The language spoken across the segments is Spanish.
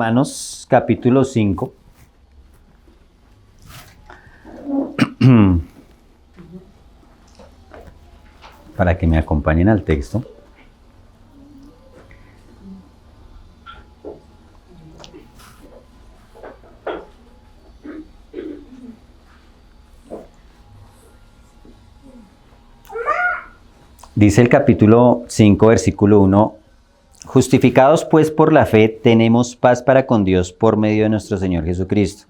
Romanos capítulo 5. Para que me acompañen al texto. Dice el capítulo 5, versículo 1, justificados pues por la fe, tenemos paz para con Dios por medio de nuestro Señor Jesucristo,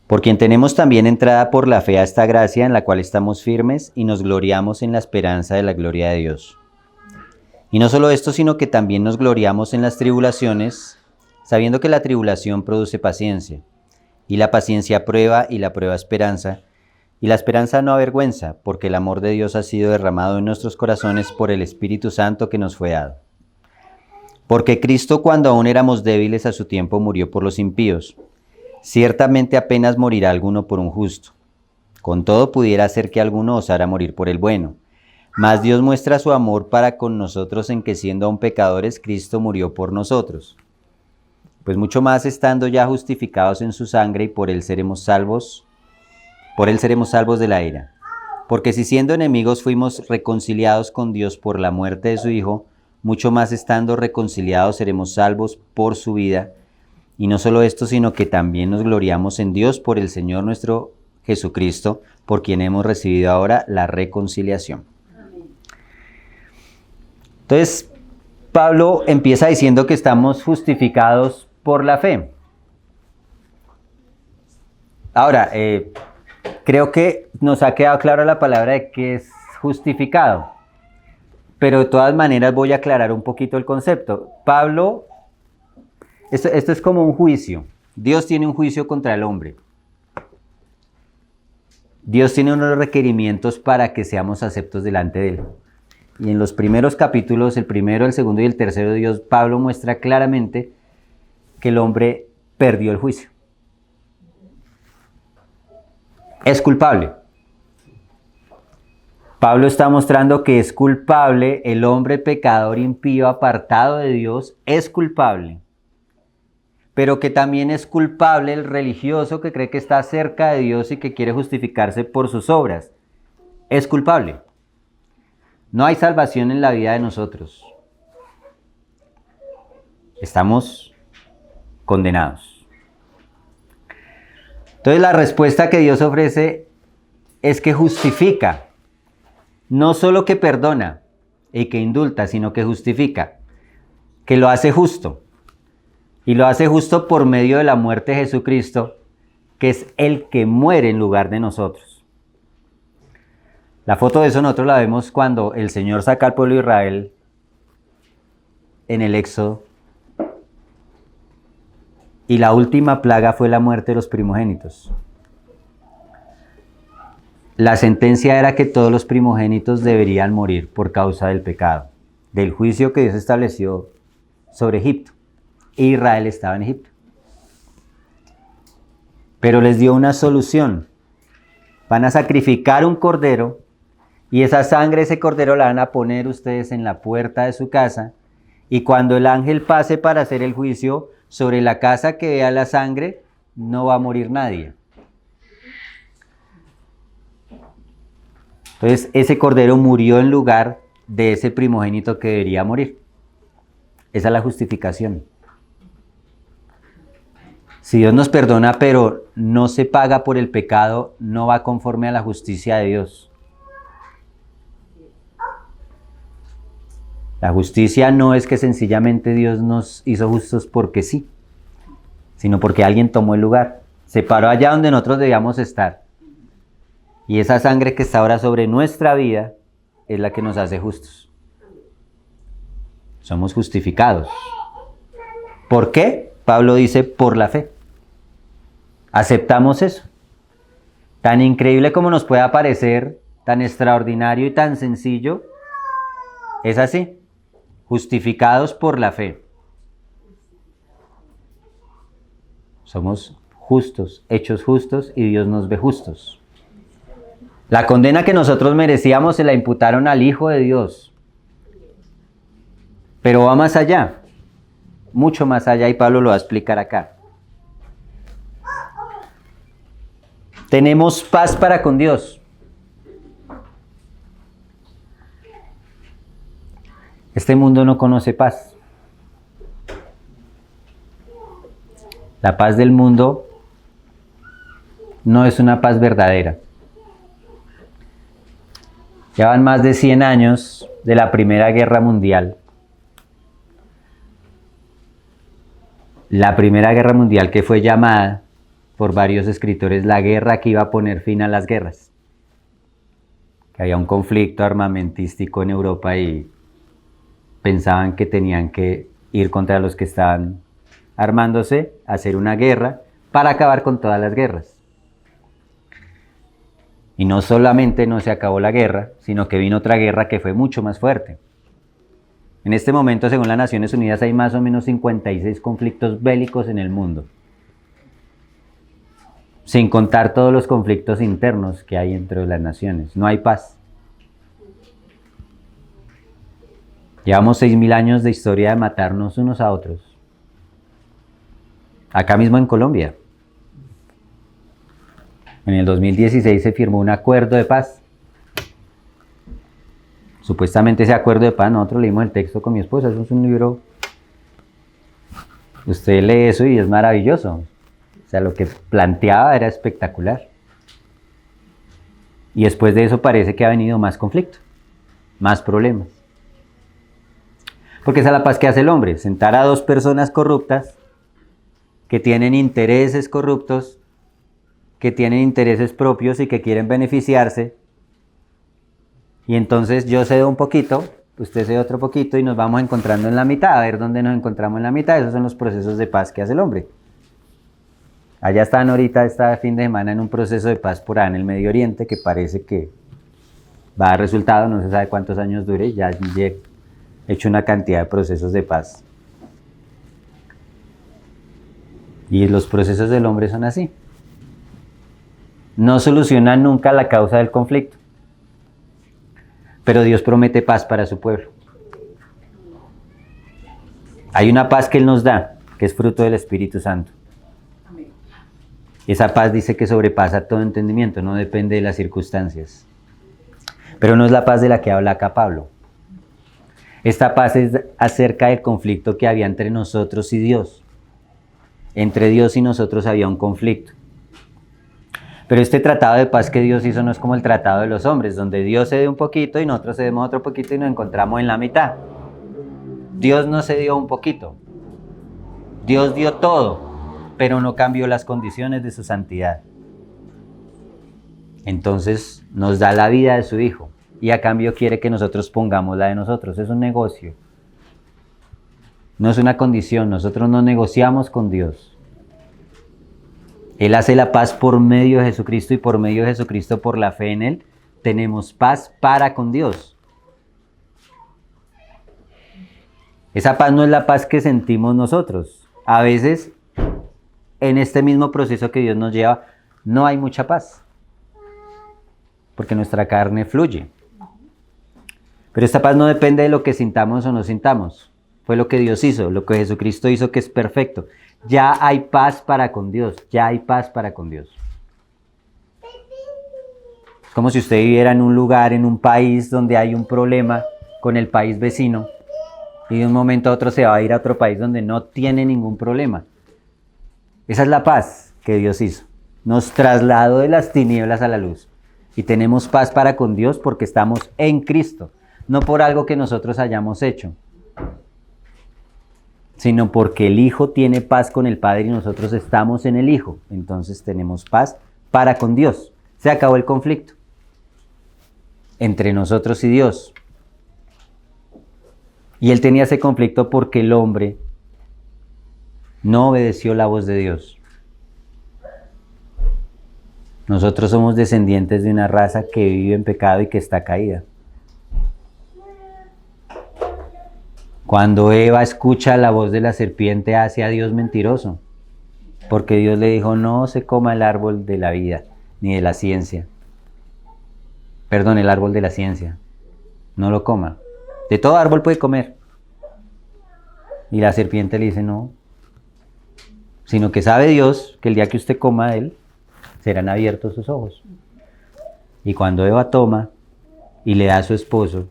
por quien tenemos también entrada por la fe a esta gracia en la cual estamos firmes y nos gloriamos en la esperanza de la gloria de Dios. Y no solo esto, sino que también nos gloriamos en las tribulaciones, sabiendo que la tribulación produce paciencia, y la paciencia prueba, y la prueba esperanza, y la esperanza no avergüenza, porque el amor de Dios ha sido derramado en nuestros corazones por el Espíritu Santo que nos fue dado. Porque Cristo, cuando aún éramos débiles, a su tiempo murió por los impíos. Ciertamente apenas morirá alguno por un justo. Con todo pudiera ser que alguno osara morir por el bueno. Mas Dios muestra su amor para con nosotros en que siendo aún pecadores, Cristo murió por nosotros. Pues mucho más estando ya justificados en su sangre y por él seremos salvos de la ira. Porque si siendo enemigos fuimos reconciliados con Dios por la muerte de su Hijo, mucho más estando reconciliados seremos salvos por su vida. Y no solo esto, sino que también nos gloriamos en Dios por el Señor nuestro Jesucristo, por quien hemos recibido ahora la reconciliación. Entonces, Pablo empieza diciendo que estamos justificados por la fe. Ahora, creo que nos ha quedado clara la palabra de que es justificado, pero de todas maneras voy a aclarar un poquito el concepto. Pablo, esto es como un juicio. Dios tiene un juicio contra el hombre. Dios tiene unos requerimientos para que seamos aceptos delante de él. Y en los primeros capítulos, el primero, el segundo y el tercero, Pablo muestra claramente que el hombre perdió el juicio. Es culpable. Pablo está mostrando que es culpable, el hombre pecador impío apartado de Dios es culpable, pero que también es culpable el religioso que cree que está cerca de Dios y que quiere justificarse por sus obras. Es culpable. No hay salvación en la vida de nosotros. Estamos condenados. Entonces la respuesta que Dios ofrece es que justifica, no solo que perdona y que indulta, sino que justifica, que lo hace justo. Y lo hace justo por medio de la muerte de Jesucristo, que es el que muere en lugar de nosotros. La foto de eso nosotros la vemos cuando el Señor saca al pueblo de Israel en el Éxodo. Y la última plaga fue la muerte de los primogénitos. La sentencia era que todos los primogénitos deberían morir por causa del pecado, del juicio que Dios estableció sobre Egipto. Israel estaba en Egipto. Pero les dio una solución. Van a sacrificar un cordero y esa sangre, ese cordero la van a poner ustedes en la puerta de su casa y cuando el ángel pase para hacer el juicio sobre la casa que vea la sangre, no va a morir nadie. Entonces, ese cordero murió en lugar de ese primogénito que debería morir. Esa es la justificación. Si Dios nos perdona, pero no se paga por el pecado, no va conforme a la justicia de Dios. La justicia no es que sencillamente Dios nos hizo justos porque sí, sino porque alguien tomó el lugar, se paró allá donde nosotros debíamos estar. Y esa sangre que está ahora sobre nuestra vida es la que nos hace justos. Somos justificados. ¿Por qué? Pablo dice, por la fe. Aceptamos eso. Tan increíble como nos pueda parecer, tan extraordinario y tan sencillo, es así. Justificados por la fe. Somos justos, hechos justos y Dios nos ve justos. La condena que nosotros merecíamos se la imputaron al Hijo de Dios. Pero va más allá. mucho más allá y Pablo lo va a explicar acá. Tenemos paz para con Dios. Este mundo no conoce paz. La paz del mundo no es una paz verdadera. Ya van más de 100 años de la Primera Guerra Mundial. La Primera Guerra Mundial que fue llamada por varios escritores la guerra que iba a poner fin a las guerras. Que había un conflicto armamentístico en Europa y pensaban que tenían que ir contra los que estaban armándose, hacer una guerra para acabar con todas las guerras. Y no solamente no se acabó la guerra, sino que vino otra guerra que fue mucho más fuerte. En este momento, según las Naciones Unidas, hay más o menos 56 conflictos bélicos en el mundo. Sin contar todos los conflictos internos que hay entre las naciones. No hay paz. Llevamos 6.000 años de historia de matarnos unos a otros. Acá mismo en Colombia. En el 2016 se firmó un acuerdo de paz. Supuestamente ese acuerdo de paz, nosotros leímos el texto con mi esposa, eso es un libro. Usted lee eso y es maravilloso. O sea, lo que planteaba era espectacular. Y después de eso parece que ha venido más conflicto, más problemas. Porque esa es la paz que hace el hombre, sentar a dos personas corruptas, que tienen intereses corruptos, que tienen intereses propios y que quieren beneficiarse. Y entonces yo cedo un poquito, usted cede otro poquito y nos vamos encontrando en la mitad, a ver dónde nos encontramos en la mitad. Esos son los procesos de paz que hace el hombre. Allá están ahorita, este fin de semana, en un proceso de paz por ahí en el Medio Oriente que parece que va a dar resultado, no se sabe cuántos años dure, ya he hecho una cantidad de procesos de paz. Y los procesos del hombre son así. No solucionan nunca la causa del conflicto. Pero Dios promete paz para su pueblo. Hay una paz que Él nos da, que es fruto del Espíritu Santo. Esa paz dice que sobrepasa todo entendimiento, no depende de las circunstancias. Pero no es la paz de la que habla acá Pablo. Esta paz es acerca del conflicto que había entre nosotros y Dios. Entre Dios y nosotros había un conflicto. Pero este tratado de paz que Dios hizo no es como el tratado de los hombres, donde Dios cede un poquito y nosotros cedemos otro poquito y nos encontramos en la mitad. Dios no cedió un poquito. Dios dio todo, pero no cambió las condiciones de su santidad. Entonces nos da la vida de su Hijo y a cambio quiere que nosotros pongamos la de nosotros. Es un negocio. No es una condición, nosotros no negociamos con Dios. Él hace la paz por medio de Jesucristo y por medio de Jesucristo, por la fe en Él, tenemos paz para con Dios. Esa paz no es la paz que sentimos nosotros. A veces, en este mismo proceso que Dios nos lleva, no hay mucha paz. Porque nuestra carne fluye. Pero esta paz no depende de lo que sintamos o no sintamos. Fue lo que Dios hizo, lo que Jesucristo hizo, que es perfecto. Ya hay paz para con Dios, ya hay paz para con Dios. Es como si usted viviera en un lugar, en un país donde hay un problema con el país vecino y de un momento a otro se va a ir a otro país donde no tiene ningún problema. Esa es la paz que Dios hizo. Nos trasladó de las tinieblas a la luz y tenemos paz para con Dios porque estamos en Cristo, no por algo que nosotros hayamos hecho, sino porque el Hijo tiene paz con el Padre y nosotros estamos en el Hijo. Entonces tenemos paz para con Dios. Se acabó el conflicto entre nosotros y Dios. Y Él tenía ese conflicto porque el hombre no obedeció la voz de Dios. Nosotros somos descendientes de una raza que vive en pecado y que está caída. Cuando Eva escucha la voz de la serpiente, hace a Dios mentiroso, porque Dios le dijo, no se coma el árbol de la vida, ni de la ciencia. Perdón, el árbol de la ciencia. No lo coma. De todo árbol puede comer. Y la serpiente le dice no, sino que sabe Dios que el día que usted coma de él, serán abiertos sus ojos. Y cuando Eva toma y le da a su esposo,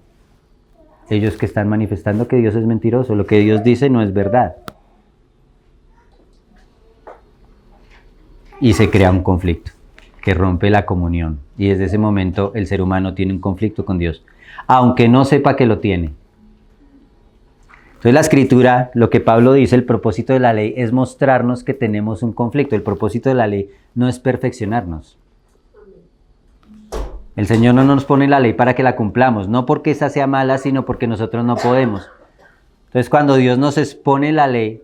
ellos que están manifestando que Dios es mentiroso, lo que Dios dice no es verdad. Y se crea un conflicto que rompe la comunión. Y desde ese momento el ser humano tiene un conflicto con Dios, aunque no sepa que lo tiene. Entonces la Escritura, lo que Pablo dice, el propósito de la ley es mostrarnos que tenemos un conflicto. El propósito de la ley no es perfeccionarnos. El Señor no nos pone la ley para que la cumplamos, no porque esa sea mala, sino porque nosotros no podemos. Entonces cuando Dios nos expone la ley,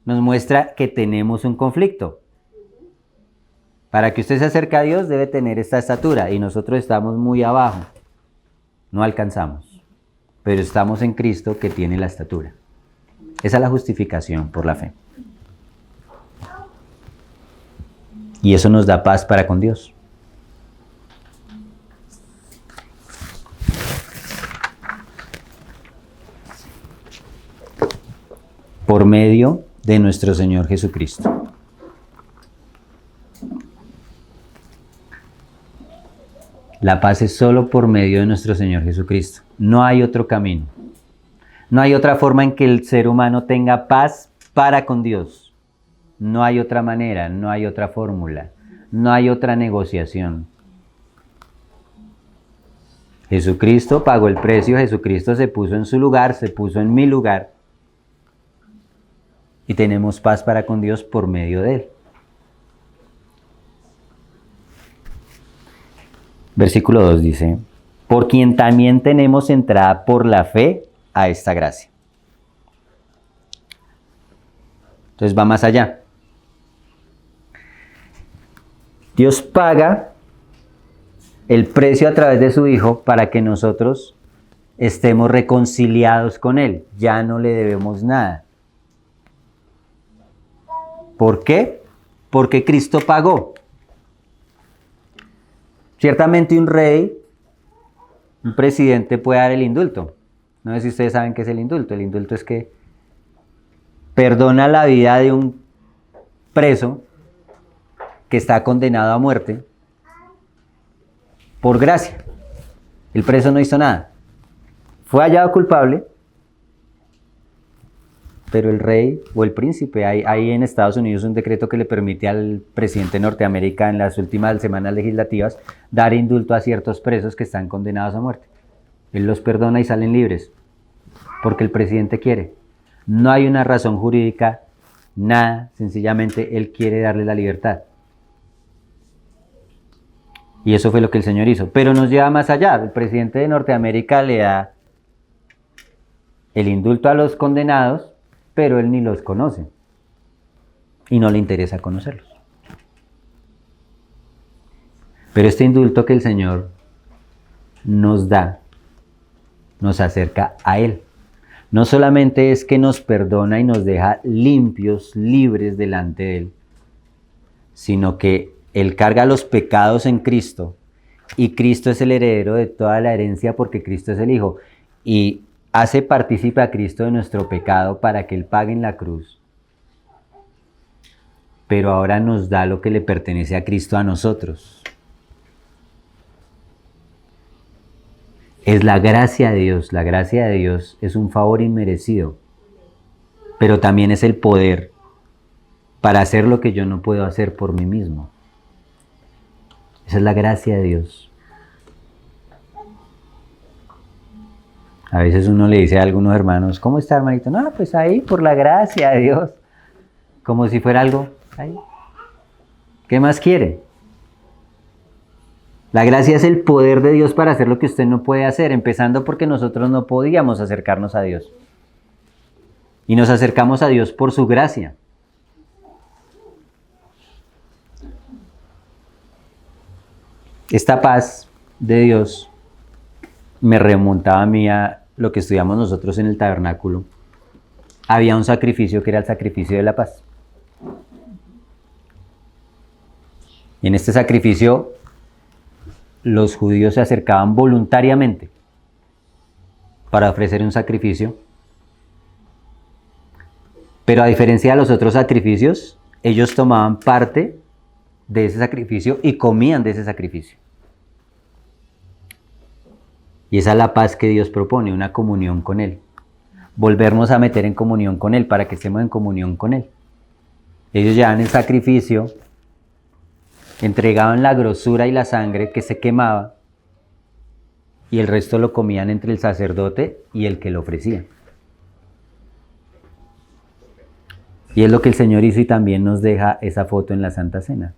nos muestra que tenemos un conflicto. Para que usted se acerque a Dios debe tener esta estatura y nosotros estamos muy abajo, no alcanzamos, pero estamos en Cristo que tiene la estatura. Esa es la justificación por la fe. Y eso nos da paz para con Dios. Por medio de nuestro Señor Jesucristo. La paz es solo por medio de nuestro Señor Jesucristo. No hay otro camino. No hay otra forma en que el ser humano tenga paz para con Dios. No hay otra manera, no hay otra fórmula, no hay otra negociación. Jesucristo pagó el precio, Jesucristo se puso en su lugar, se puso en mi lugar. Y tenemos paz para con Dios por medio de Él. Versículo 2 dice, por quien también tenemos entrada por la fe a esta gracia. Entonces va más allá. Dios paga el precio a través de su Hijo para que nosotros estemos reconciliados con Él. Ya no le debemos nada. ¿Por qué? Porque Cristo pagó. Ciertamente un rey, un presidente puede dar el indulto. No sé si ustedes saben qué es el indulto. El indulto es que perdona la vida de un preso que está condenado a muerte por gracia. El preso no hizo nada. Fue hallado culpable, pero el rey o el príncipe, hay en Estados Unidos un decreto que le permite al presidente de Norteamérica en las últimas semanas legislativas dar indulto a ciertos presos que están condenados a muerte. Él los perdona y salen libres, porque el presidente quiere. No hay una razón jurídica, nada, sencillamente él quiere darle la libertad. Y eso fue lo que el Señor hizo. Pero nos lleva más allá. El presidente de Norteamérica le da el indulto a los condenados, pero él ni los conoce y no le interesa conocerlos. Pero este indulto que el Señor nos da, nos acerca a Él. No solamente es que nos perdona y nos deja limpios, libres delante de Él, sino que Él carga los pecados en Cristo y Cristo es el heredero de toda la herencia porque Cristo es el Hijo. Y hace partícipe a Cristo de nuestro pecado para que Él pague en la cruz. Pero ahora nos da lo que le pertenece a Cristo a nosotros. Es la gracia de Dios. La gracia de Dios es un favor inmerecido. Pero también es el poder para hacer lo que yo no puedo hacer por mí mismo. Esa es la gracia de Dios. A veces uno le dice a algunos hermanos, ¿cómo está, hermanito? No, pues ahí, por la gracia de Dios. Como si fuera algo ahí. ¿Qué más quiere? La gracia es el poder de Dios para hacer lo que usted no puede hacer, empezando porque nosotros no podíamos acercarnos a Dios. Y nos acercamos a Dios por su gracia. Esta paz de Dios me remontaba a mí a lo que estudiamos nosotros en el tabernáculo. Había un sacrificio que era el sacrificio de la paz. Y en este sacrificio los judíos se acercaban voluntariamente para ofrecer un sacrificio Pero a diferencia de los otros sacrificios, ellos tomaban parte de ese sacrificio y comían de ese sacrificio. Y esa es la paz que Dios propone, una comunión con Él. Volvernos a meter en comunión con Él, para que estemos en comunión con Él. Ellos llevaban el sacrificio, entregaban la grosura y la sangre que se quemaba, y el resto lo comían entre el sacerdote y el que lo ofrecía. Y es lo que el Señor hizo y también nos deja esa foto en la Santa Cena.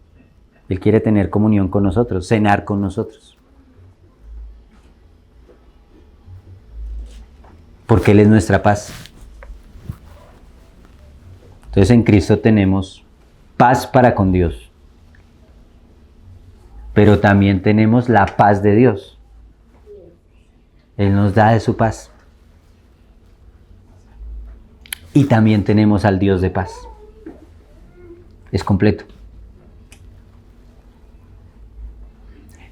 Él quiere tener comunión con nosotros, cenar con nosotros. Porque Él es nuestra paz. Entonces en Cristo tenemos paz para con Dios. Pero también tenemos la paz de Dios. Él nos da de su paz. Y también tenemos al Dios de paz. Es completo.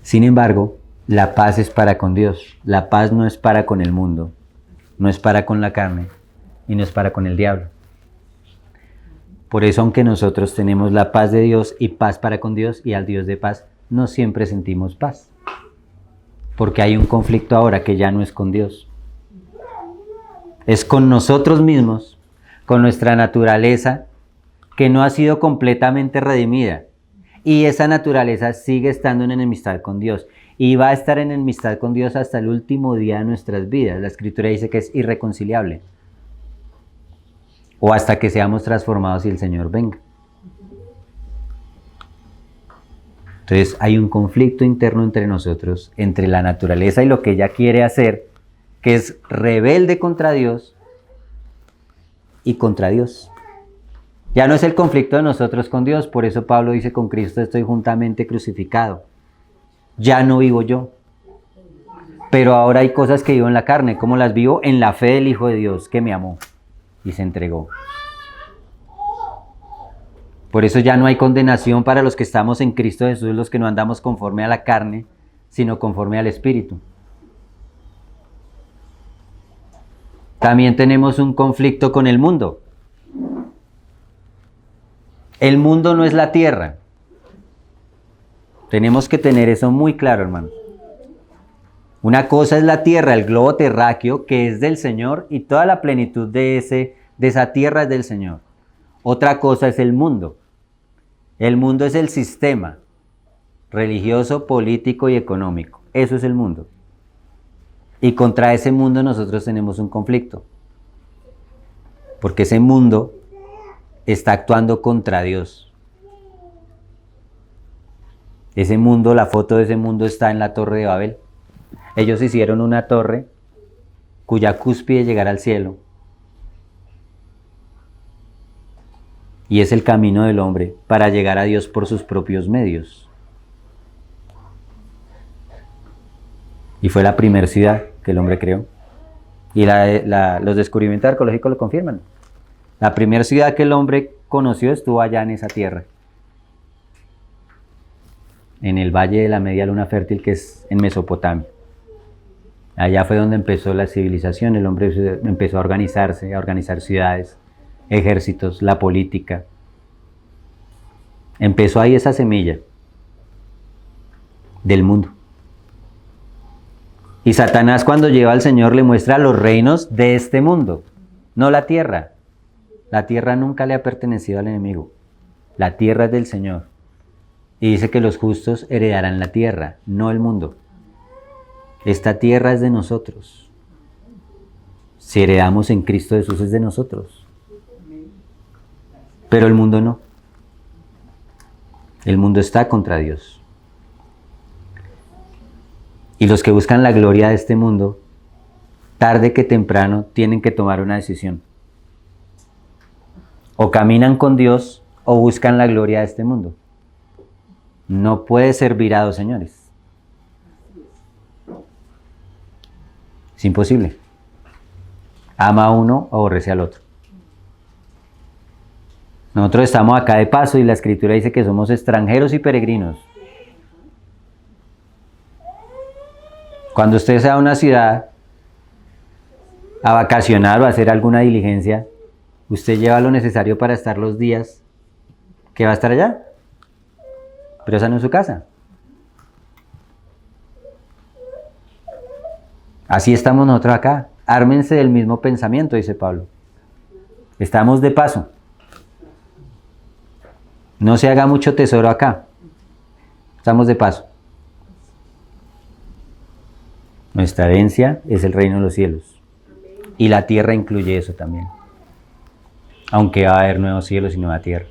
Sin embargo, la paz es para con Dios. La paz no es para con el mundo. No es para con la carne y no es para con el diablo. Por eso, aunque nosotros tenemos la paz de Dios y paz para con Dios y al Dios de paz, no siempre sentimos paz. Porque hay un conflicto ahora que ya no es con Dios. Es con nosotros mismos, con nuestra naturaleza que no ha sido completamente redimida. Y esa naturaleza sigue estando en enemistad con Dios. Y va a estar en enemistad con Dios hasta el último día de nuestras vidas. La Escritura dice que es irreconciliable. O hasta que seamos transformados y el Señor venga. Entonces hay un conflicto interno entre nosotros, entre la naturaleza y lo que ella quiere hacer, que es rebelde contra Dios y contra Dios. Ya no es el conflicto de nosotros con Dios, por eso Pablo dice: con Cristo estoy juntamente crucificado. Ya no vivo yo. Pero ahora hay cosas que vivo en la carne. ¿Cómo las vivo? En la fe del Hijo de Dios que me amó y se entregó. Por eso ya no hay condenación para los que estamos en Cristo Jesús, los que no andamos conforme a la carne, sino conforme al Espíritu. También tenemos un conflicto con el mundo. El mundo no es la tierra. Tenemos que tener eso muy claro, hermano. Una cosa es la tierra, el globo terráqueo, que es del Señor, y toda la plenitud de esa tierra es del Señor. Otra cosa es el mundo. El mundo es el sistema religioso, político y económico. Eso es el mundo. Y contra ese mundo nosotros tenemos un conflicto. Porque ese mundo está actuando contra Dios. Ese mundo, la foto de ese mundo está en la Torre de Babel. Ellos hicieron una torre cuya cúspide llegará al cielo. Y es el camino del hombre para llegar a Dios por sus propios medios. Y fue la primera ciudad que el hombre creó. Y los descubrimientos arqueológicos lo confirman. La primera ciudad que el hombre conoció estuvo allá en esa tierra. En el Valle de la Media Luna Fértil, que es en Mesopotamia. Allá fue donde empezó la civilización. El hombre empezó a organizarse, a organizar ciudades, ejércitos, la política. Empezó ahí esa semilla del mundo. Y Satanás, cuando lleva al Señor, le muestra los reinos de este mundo, no la tierra. La tierra nunca le ha pertenecido al enemigo. La tierra es del Señor. Y dice que los justos heredarán la tierra, no el mundo. Esta tierra es de nosotros. Si heredamos en Cristo Jesús, es de nosotros. Pero el mundo no. El mundo está contra Dios. Y los que buscan la gloria de este mundo, tarde que temprano, tienen que tomar una decisión. O caminan con Dios o buscan la gloria de este mundo. No puede servir a dos señores. Es imposible. Ama a uno o aborrece al otro. Nosotros estamos acá de paso y la Escritura dice que somos extranjeros y peregrinos. Cuando usted se va a una ciudad a vacacionar o a hacer alguna diligencia, Usted lleva lo necesario para estar los días que va a estar allá, pero esa no es su casa. Así estamos nosotros acá. Ármense del mismo pensamiento, dice Pablo. Estamos de paso. No se haga mucho tesoro acá. Estamos de paso. Nuestra herencia es el reino de los cielos. Y la tierra incluye eso también. Aunque va a haber nuevos cielos y nueva tierra.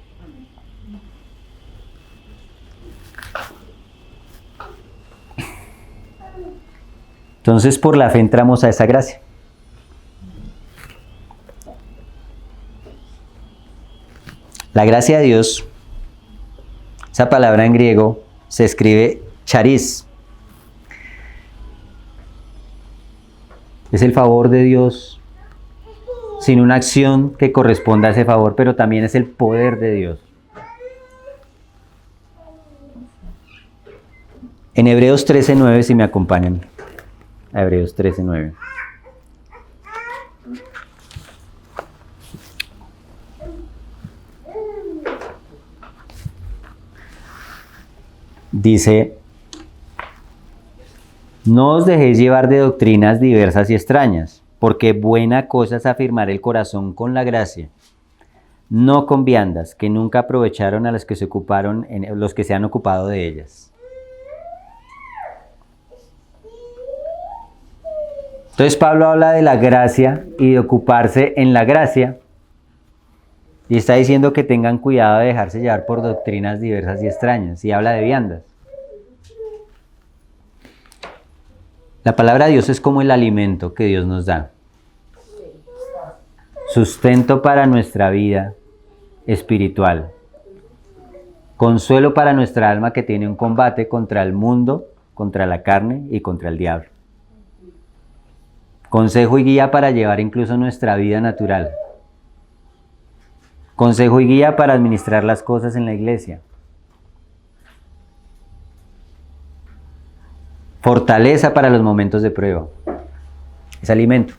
Entonces, por la fe entramos a esa gracia. La gracia de Dios, esa palabra en griego se escribe charis. Es el favor de Dios sin una acción que corresponda a ese favor, pero también es el poder de Dios. En Hebreos 13:9, si me acompañan. A Hebreos 13:9. Dice: no os dejéis llevar de doctrinas diversas y extrañas, porque buena cosa es afirmar el corazón con la gracia, no con viandas, que nunca aprovecharon a los que se han ocupado de ellas. Entonces Pablo habla de la gracia y de ocuparse en la gracia, y está diciendo que tengan cuidado de dejarse llevar por doctrinas diversas y extrañas, y habla de viandas. La palabra de Dios es como el alimento que Dios nos da. Sustento para nuestra vida espiritual. Consuelo para nuestra alma que tiene un combate contra el mundo, contra la carne y contra el diablo. Consejo y guía para llevar incluso nuestra vida natural. Consejo y guía para administrar las cosas en la iglesia. Fortaleza para los momentos de prueba. Es alimento.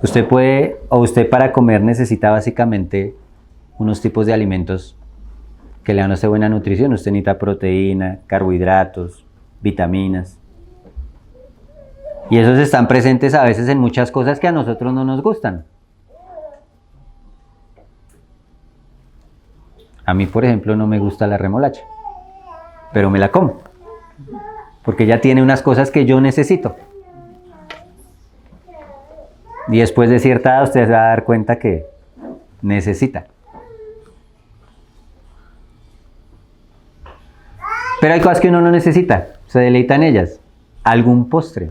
Usted para comer necesita básicamente unos tipos de alimentos que le dan a usted buena nutrición. Usted necesita proteína, carbohidratos, vitaminas. Y esos están presentes a veces en muchas cosas que a nosotros no nos gustan. A mí, por ejemplo, no me gusta la remolacha, pero me la como, porque ella tiene unas cosas que yo necesito. Y después de cierta edad usted se va a dar cuenta que necesita. Pero hay cosas que uno no necesita, se deleita en ellas. Algún postre.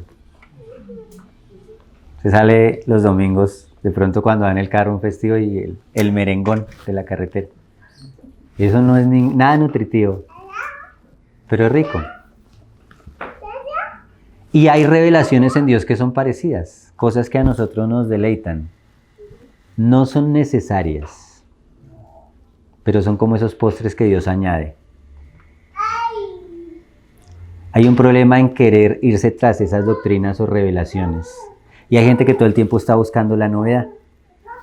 Se sale los domingos, de pronto cuando va en el carro un festivo y el merengón de la carretera. Eso no es nada nutritivo, pero es rico. Y hay revelaciones en Dios que son parecidas, cosas que a nosotros nos deleitan. No son necesarias, pero son como esos postres que Dios añade. Hay un problema en querer irse tras esas doctrinas o revelaciones. Y hay gente que todo el tiempo está buscando la novedad,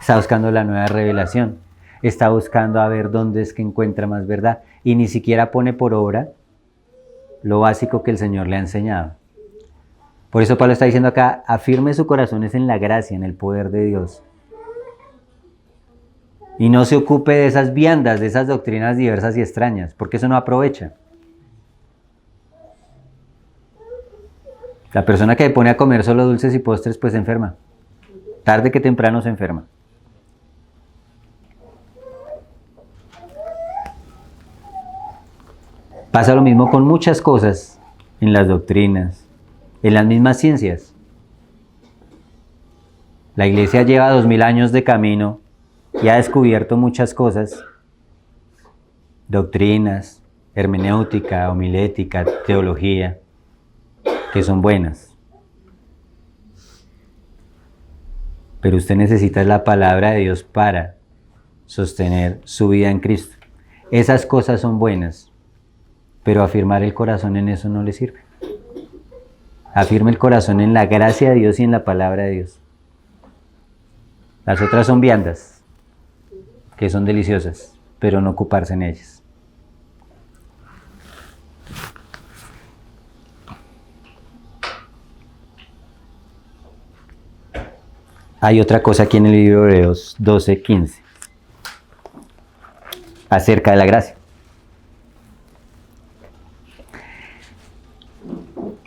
está buscando la nueva revelación, está buscando a ver dónde es que encuentra más verdad y ni siquiera pone por obra lo básico que el Señor le ha enseñado. Por eso Pablo está diciendo acá, afirme su corazón es en la gracia, en el poder de Dios. Y no se ocupe de esas viandas, de esas doctrinas diversas y extrañas, porque eso no aprovecha. La persona que se pone a comer solo dulces y postres, pues se enferma. Tarde que temprano se enferma. Pasa lo mismo con muchas cosas en las doctrinas, en las mismas ciencias. La iglesia lleva 2000 años de camino y ha descubierto muchas cosas, doctrinas, hermenéutica, homilética, teología, que son buenas. Pero usted necesita la palabra de Dios para sostener su vida en Cristo. Esas cosas son buenas, pero afirmar el corazón en eso no le sirve. Afirme el corazón en la gracia de Dios y en la palabra de Dios. Las otras son viandas, que son deliciosas, pero no ocuparse en ellas. Hay otra cosa aquí en el libro de Hebreos 12:15, acerca de la gracia.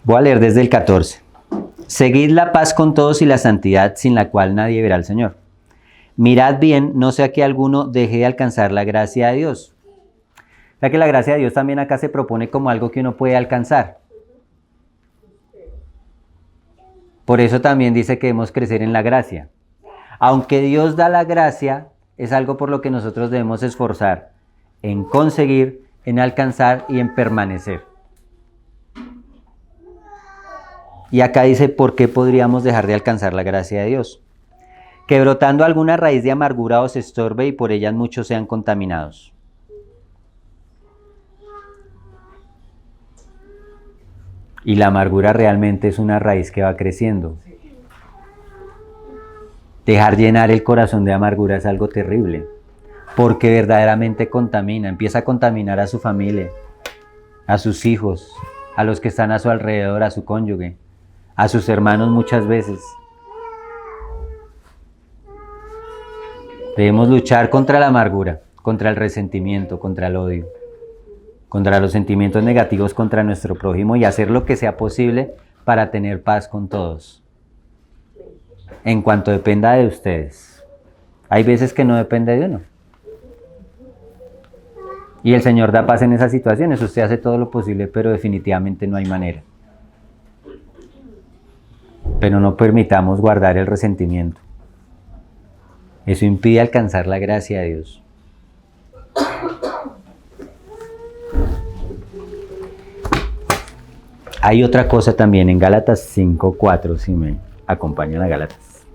Voy a leer desde el 14. Seguid la paz con todos y la santidad, sin la cual nadie verá al Señor. Mirad bien, no sea que alguno deje de alcanzar la gracia de Dios. O sea que la gracia de Dios también acá se propone como algo que uno puede alcanzar. Por eso también dice que debemos crecer en la gracia. Aunque Dios da la gracia, es algo por lo que nosotros debemos esforzar en conseguir, en alcanzar y en permanecer. Y acá dice, ¿por qué podríamos dejar de alcanzar la gracia de Dios? Que brotando alguna raíz de amargura os estorbe y por ellas muchos sean contaminados. Y la amargura realmente es una raíz que va creciendo. Dejar llenar el corazón de amargura es algo terrible, porque verdaderamente contamina, empieza a contaminar a su familia, a sus hijos, a los que están a su alrededor, a su cónyuge, a sus hermanos muchas veces. Debemos luchar contra la amargura, contra el resentimiento, contra el odio, contra los sentimientos negativos contra nuestro prójimo y hacer lo que sea posible para tener paz con todos. En cuanto dependa de ustedes. Hay veces que no depende de uno. Y el Señor da paz en esas situaciones. Usted hace todo lo posible, pero definitivamente no hay manera. Pero no permitamos guardar el resentimiento. Eso impide alcanzar la gracia de Dios. Hay otra cosa también en Gálatas 5:4, si me acompañan a Gálatas.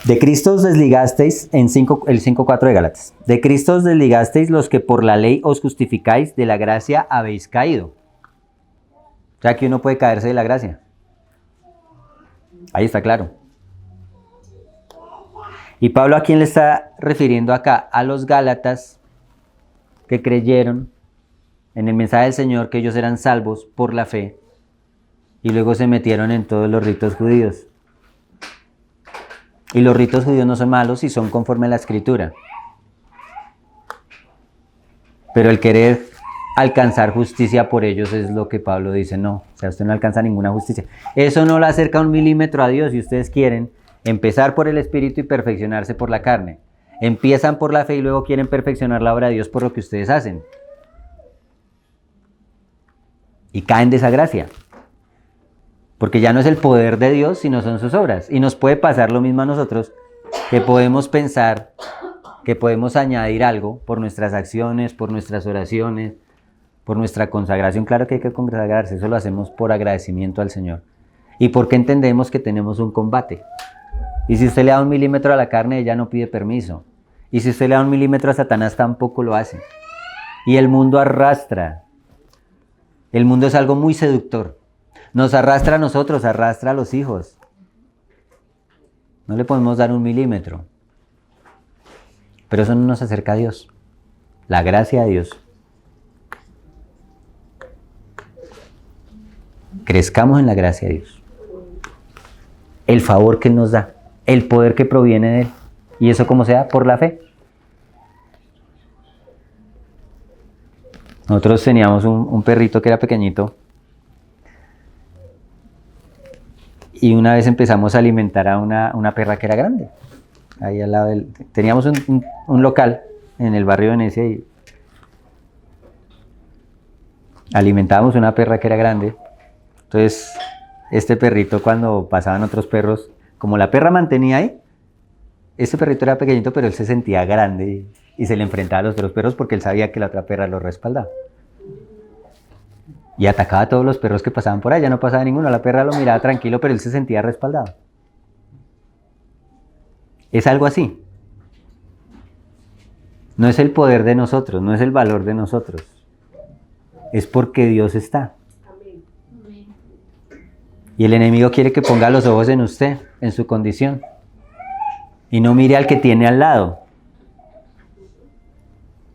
De Cristo os desligasteis, el 5:4 de Gálatas. De Cristo os desligasteis los que por la ley os justificáis, de la gracia habéis caído. O sea que uno puede caerse de la gracia. Ahí está claro. Y Pablo, ¿a quién le está refiriendo acá? A los Gálatas que creyeron en el mensaje del Señor, que ellos eran salvos por la fe, y luego se metieron en todos los ritos judíos. Y los ritos judíos no son malos y son conforme a la Escritura. Pero el querer alcanzar justicia por ellos es lo que Pablo dice, no, o sea, usted no alcanza ninguna justicia. Eso no lo acerca un milímetro a Dios y ustedes quieren empezar por el Espíritu y perfeccionarse por la carne. Empiezan por la fe y luego quieren perfeccionar la obra de Dios por lo que ustedes hacen. Y caen de esa gracia. Porque ya no es el poder de Dios, sino son sus obras. Y nos puede pasar lo mismo a nosotros, que podemos pensar, que podemos añadir algo por nuestras acciones, por nuestras oraciones, por nuestra consagración. Claro que hay que consagrarse, eso lo hacemos por agradecimiento al Señor. Y porque entendemos que tenemos un combate. Y si usted le da 1 milímetro a la carne, ella no pide permiso. Y si usted le da 1 milímetro a Satanás, tampoco lo hace. Y el mundo arrastra. El mundo es algo muy seductor. Nos arrastra a nosotros, arrastra a los hijos. No le podemos dar 1 milímetro. Pero eso no nos acerca a Dios. La gracia de Dios. Crezcamos en la gracia de Dios. El favor que Él nos da. El poder que proviene de Él. ¿Y eso cómo se da? Por la fe. Nosotros teníamos un perrito que era pequeñito. Y una vez empezamos a alimentar a una perra que era grande. Ahí al lado teníamos un local en el barrio de Venecia y alimentábamos una perra que era grande. Entonces, este perrito, cuando pasaban otros perros, como la perra mantenía ahí, este perrito era pequeñito, pero él se sentía grande y se le enfrentaba a los otros perros porque él sabía que la otra perra lo respaldaba. Y atacaba a todos los perros que pasaban por allá, no pasaba ninguno, la perra lo miraba tranquilo, pero él se sentía respaldado. Es algo así. No es el poder de nosotros, no es el valor de nosotros. Es porque Dios está. Y el enemigo quiere que ponga los ojos en usted, en su condición. Y no mire al que tiene al lado.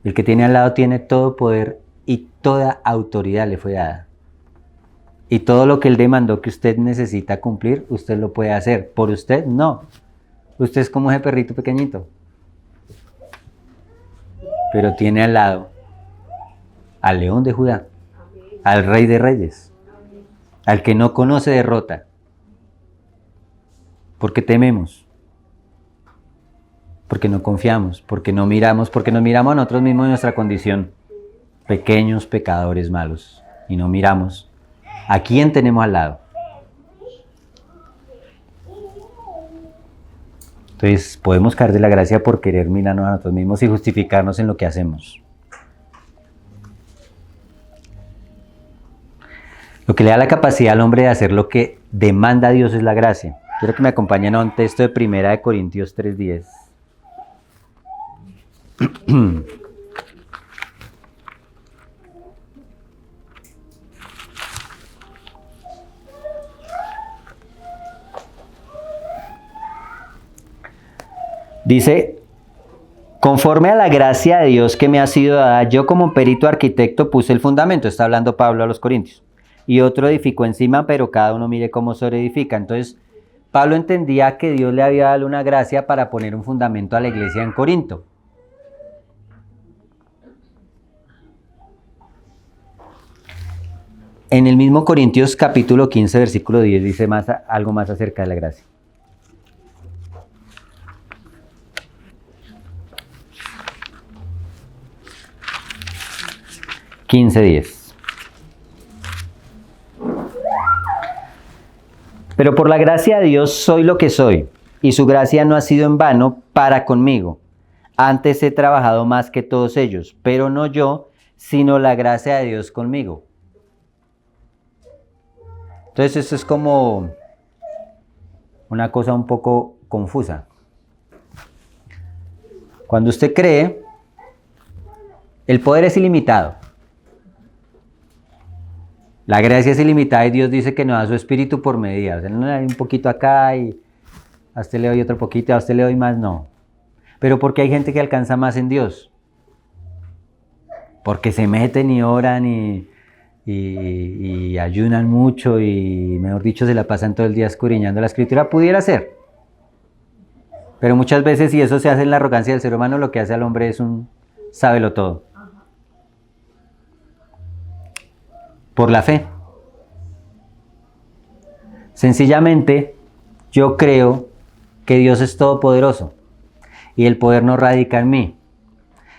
El que tiene al lado tiene todo poder y toda autoridad le fue dada. Y todo lo que Él demandó que usted necesita cumplir, usted lo puede hacer. Por usted, no. Usted es como ese perrito pequeñito. Pero tiene al lado al león de Judá, al rey de reyes, al que no conoce derrota. Porque tememos, porque no confiamos, porque no miramos, porque nos miramos a nosotros mismos en nuestra condición, pequeños pecadores malos, y no miramos a quién tenemos al lado. Entonces podemos caer de la gracia por querer mirarnos a nosotros mismos y justificarnos en lo que hacemos. Lo que le da la capacidad al hombre de hacer lo que demanda a Dios es la gracia. Quiero que me acompañen a un texto de 1 Corintios 3:10. Dice, conforme a la gracia de Dios que me ha sido dada, yo como perito arquitecto puse el fundamento. Está hablando Pablo a los Corintios. Y otro edificó encima, pero cada uno mire cómo se edifica. Entonces, Pablo entendía que Dios le había dado una gracia para poner un fundamento a la iglesia en Corinto. En el mismo Corintios capítulo 15, versículo 10, dice algo más acerca de la gracia. (15:10). Pero por la gracia de Dios soy lo que soy, y su gracia no ha sido en vano para conmigo. Antes he trabajado más que todos ellos, pero no yo, sino la gracia de Dios conmigo. Entonces esto es como una cosa un poco confusa. Cuando usted cree, el poder es ilimitado. La gracia es ilimitada y Dios dice que nos da su espíritu por medida. O sea, no le da un poquito acá y a usted le doy otro poquito, a usted le doy más, no. Pero porque hay gente que alcanza más en Dios. Porque se meten y oran y ayunan mucho y, mejor dicho, se la pasan todo el día escudriñando la Escritura. Pudiera ser. Pero muchas veces, si eso se hace en la arrogancia del ser humano, lo que hace al hombre es un sábelo todo. Por la fe. Sencillamente, yo creo que Dios es todopoderoso y el poder no radica en mí.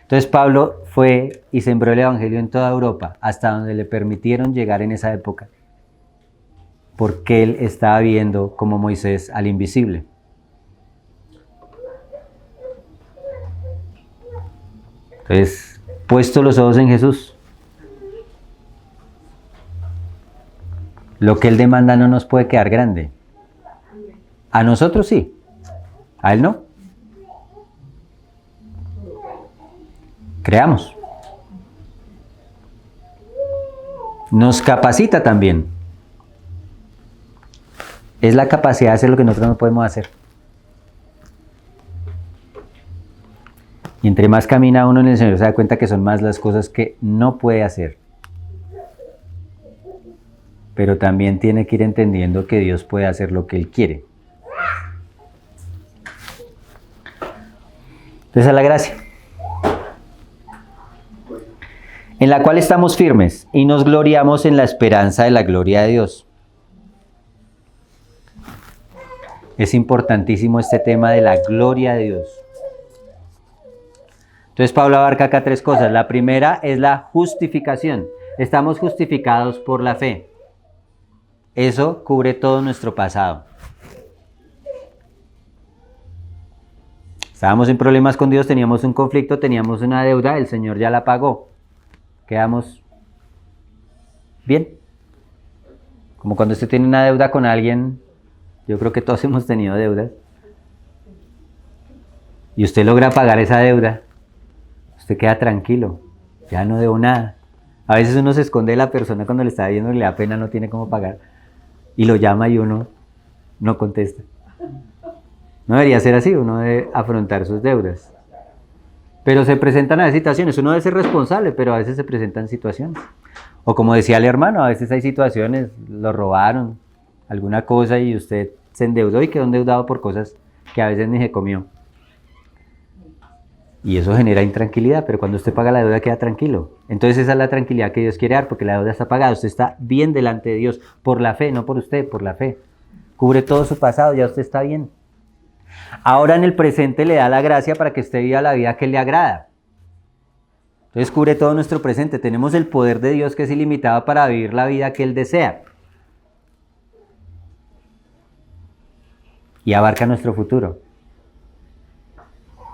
Entonces Pablo fue y sembró el evangelio en toda Europa, hasta donde le permitieron llegar en esa época, porque él estaba viendo como Moisés al invisible. Entonces, puesto los ojos en Jesús, lo que Él demanda no nos puede quedar grande. A nosotros sí, a Él no. Creamos. Nos capacita también. Es la capacidad de hacer lo que nosotros no podemos hacer. Y entre más camina uno en el Señor, se da cuenta que son más las cosas que no puede hacer. Pero también tiene que ir entendiendo que Dios puede hacer lo que Él quiere. Entonces, a la gracia, en la cual estamos firmes y nos gloriamos en la esperanza de la gloria de Dios. Es importantísimo este tema de la gloria de Dios. Entonces Pablo abarca acá tres cosas. La primera es la justificación. Estamos justificados por la fe. Eso cubre todo nuestro pasado. Estábamos en problemas con Dios, teníamos un conflicto, teníamos una deuda, el Señor ya la pagó. Quedamos bien. Como cuando usted tiene una deuda con alguien, yo creo que todos hemos tenido deudas. Y usted logra pagar esa deuda. usted queda tranquilo, ya no debo nada. A veces uno se esconde de la persona cuando le está viendo y le da pena, no tiene cómo pagar, y lo llama y uno no contesta. No debería ser así, uno debe afrontar sus deudas. Pero se presentan a veces situaciones, uno debe ser responsable, pero a veces se presentan situaciones. O como decía el hermano, a veces hay situaciones, lo robaron, alguna cosa y usted se endeudó y quedó endeudado por cosas que a veces ni se comió. Y eso genera intranquilidad, pero cuando usted paga la deuda queda tranquilo. Entonces esa es la tranquilidad que Dios quiere dar, porque la deuda está pagada, usted está bien delante de Dios, por la fe, no por usted, por la fe. Cubre todo su pasado, ya usted está bien. Ahora en el presente le da la gracia para que usted viva la vida que le agrada. Entonces cubre todo nuestro presente. Tenemos el poder de Dios que es ilimitado para vivir la vida que Él desea. Y abarca nuestro futuro.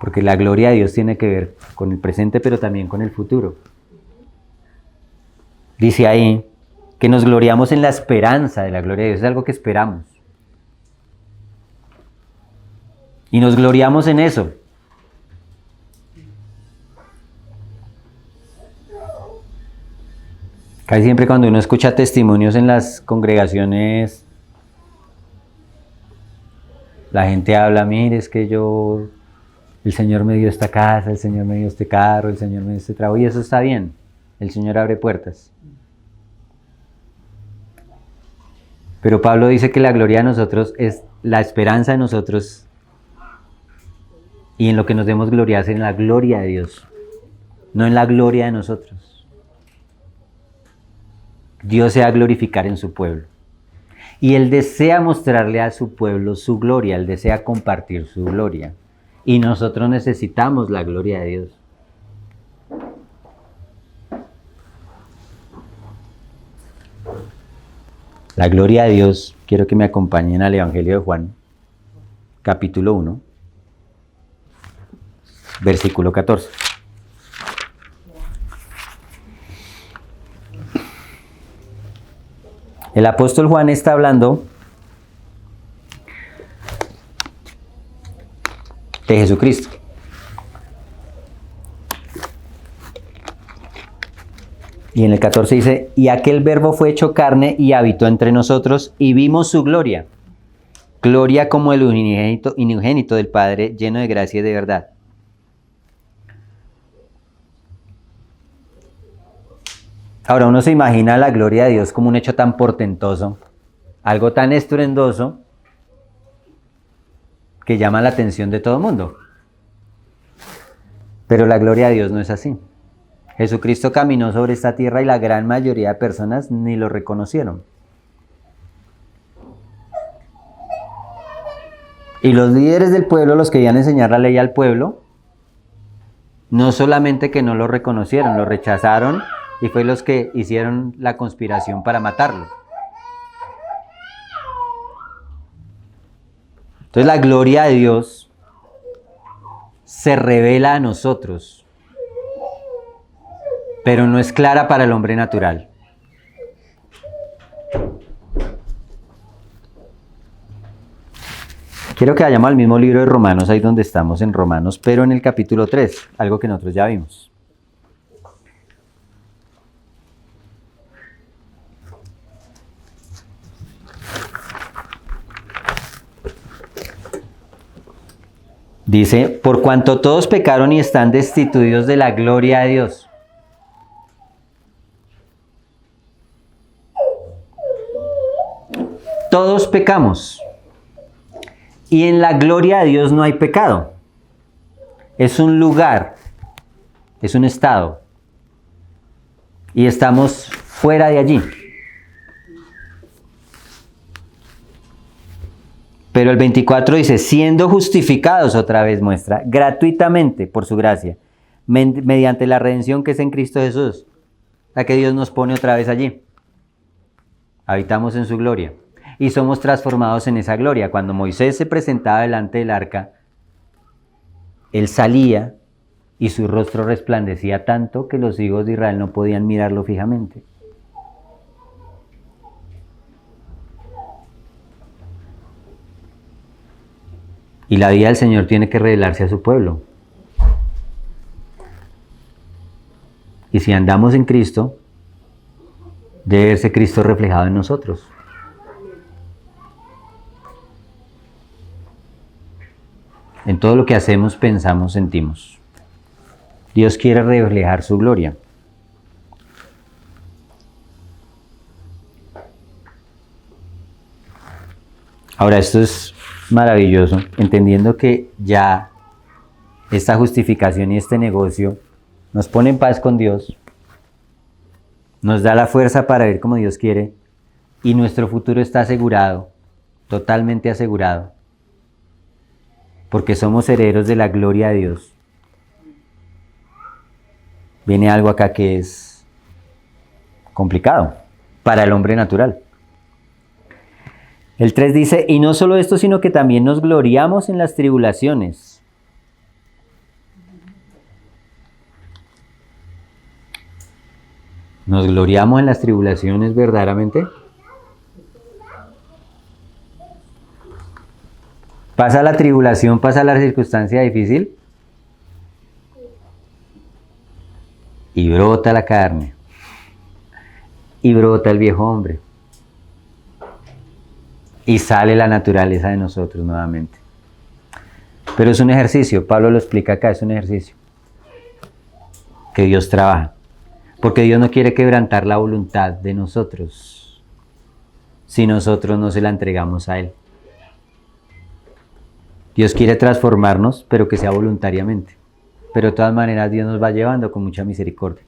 Porque la gloria de Dios tiene que ver con el presente, pero también con el futuro. Dice ahí que nos gloriamos en la esperanza de la gloria de Dios. Es algo que esperamos. Y nos gloriamos en eso. Casi siempre cuando uno escucha testimonios en las congregaciones, la gente habla, mire, es que el Señor me dio esta casa, el Señor me dio este carro, el Señor me dio este trabajo, y eso está bien. El Señor abre puertas. Pero Pablo dice que la gloria de nosotros es la esperanza de nosotros, y en lo que nos demos gloria es en la gloria de Dios, no en la gloria de nosotros. Dios se va a glorificar en su pueblo. Y Él desea mostrarle a su pueblo su gloria, Él desea compartir su gloria. Y nosotros necesitamos la gloria de Dios. La gloria de Dios, quiero que me acompañen al Evangelio de Juan, capítulo 1, versículo 14. El apóstol Juan está hablando de Jesucristo. Y en el 14 dice, y aquel verbo fue hecho carne y habitó entre nosotros y vimos su gloria. Gloria como el unigénito del Padre, lleno de gracia y de verdad. Ahora uno se imagina la gloria de Dios como un hecho tan portentoso, algo tan estruendoso, que llama la atención de todo el mundo. Pero la gloria de Dios no es así. Jesucristo caminó sobre esta tierra y la gran mayoría de personas ni lo reconocieron. Y los líderes del pueblo, los que iban a enseñar la ley al pueblo, no solamente que no lo reconocieron, lo rechazaron, y fue los que hicieron la conspiración para matarlo. Entonces la gloria de Dios se revela a nosotros, pero no es clara para el hombre natural. Quiero que vayamos al mismo libro de Romanos, ahí donde estamos en Romanos, pero en el capítulo 3, algo que nosotros ya vimos. Dice, por cuanto todos pecaron y están destituidos de la gloria de Dios. Todos pecamos. Y en la gloria de Dios no hay pecado. Es un lugar, es un estado. Y estamos fuera de allí. Pero el 24 dice, siendo justificados, otra vez muestra, gratuitamente por su gracia, mediante la redención que es en Cristo Jesús, la que Dios nos pone otra vez allí. Habitamos en su gloria y somos transformados en esa gloria. Cuando Moisés se presentaba delante del arca, él salía y su rostro resplandecía tanto que los hijos de Israel no podían mirarlo fijamente. Y la vida del Señor tiene que revelarse a su pueblo. Y si andamos en Cristo, debe verse Cristo reflejado en nosotros. En todo lo que hacemos, pensamos, sentimos. Dios quiere reflejar su gloria. Ahora, esto es maravilloso, entendiendo que ya esta justificación y este negocio nos pone en paz con Dios, nos da la fuerza para ver como Dios quiere, y nuestro futuro está asegurado, totalmente asegurado, porque somos herederos de la gloria de Dios. Viene algo acá que es complicado para el hombre natural. El 3 dice, y no solo esto, sino que también nos gloriamos en las tribulaciones. ¿Nos gloriamos en las tribulaciones verdaderamente? ¿Pasa la tribulación, pasa la circunstancia difícil? Y brota la carne. Y brota el viejo hombre. Y sale la naturaleza de nosotros nuevamente. Pero es un ejercicio, Pablo lo explica acá, es un ejercicio que Dios trabaja. Porque Dios no quiere quebrantar la voluntad de nosotros si nosotros no se la entregamos a Él. Dios quiere transformarnos, pero que sea voluntariamente. Pero de todas maneras Dios nos va llevando con mucha misericordia.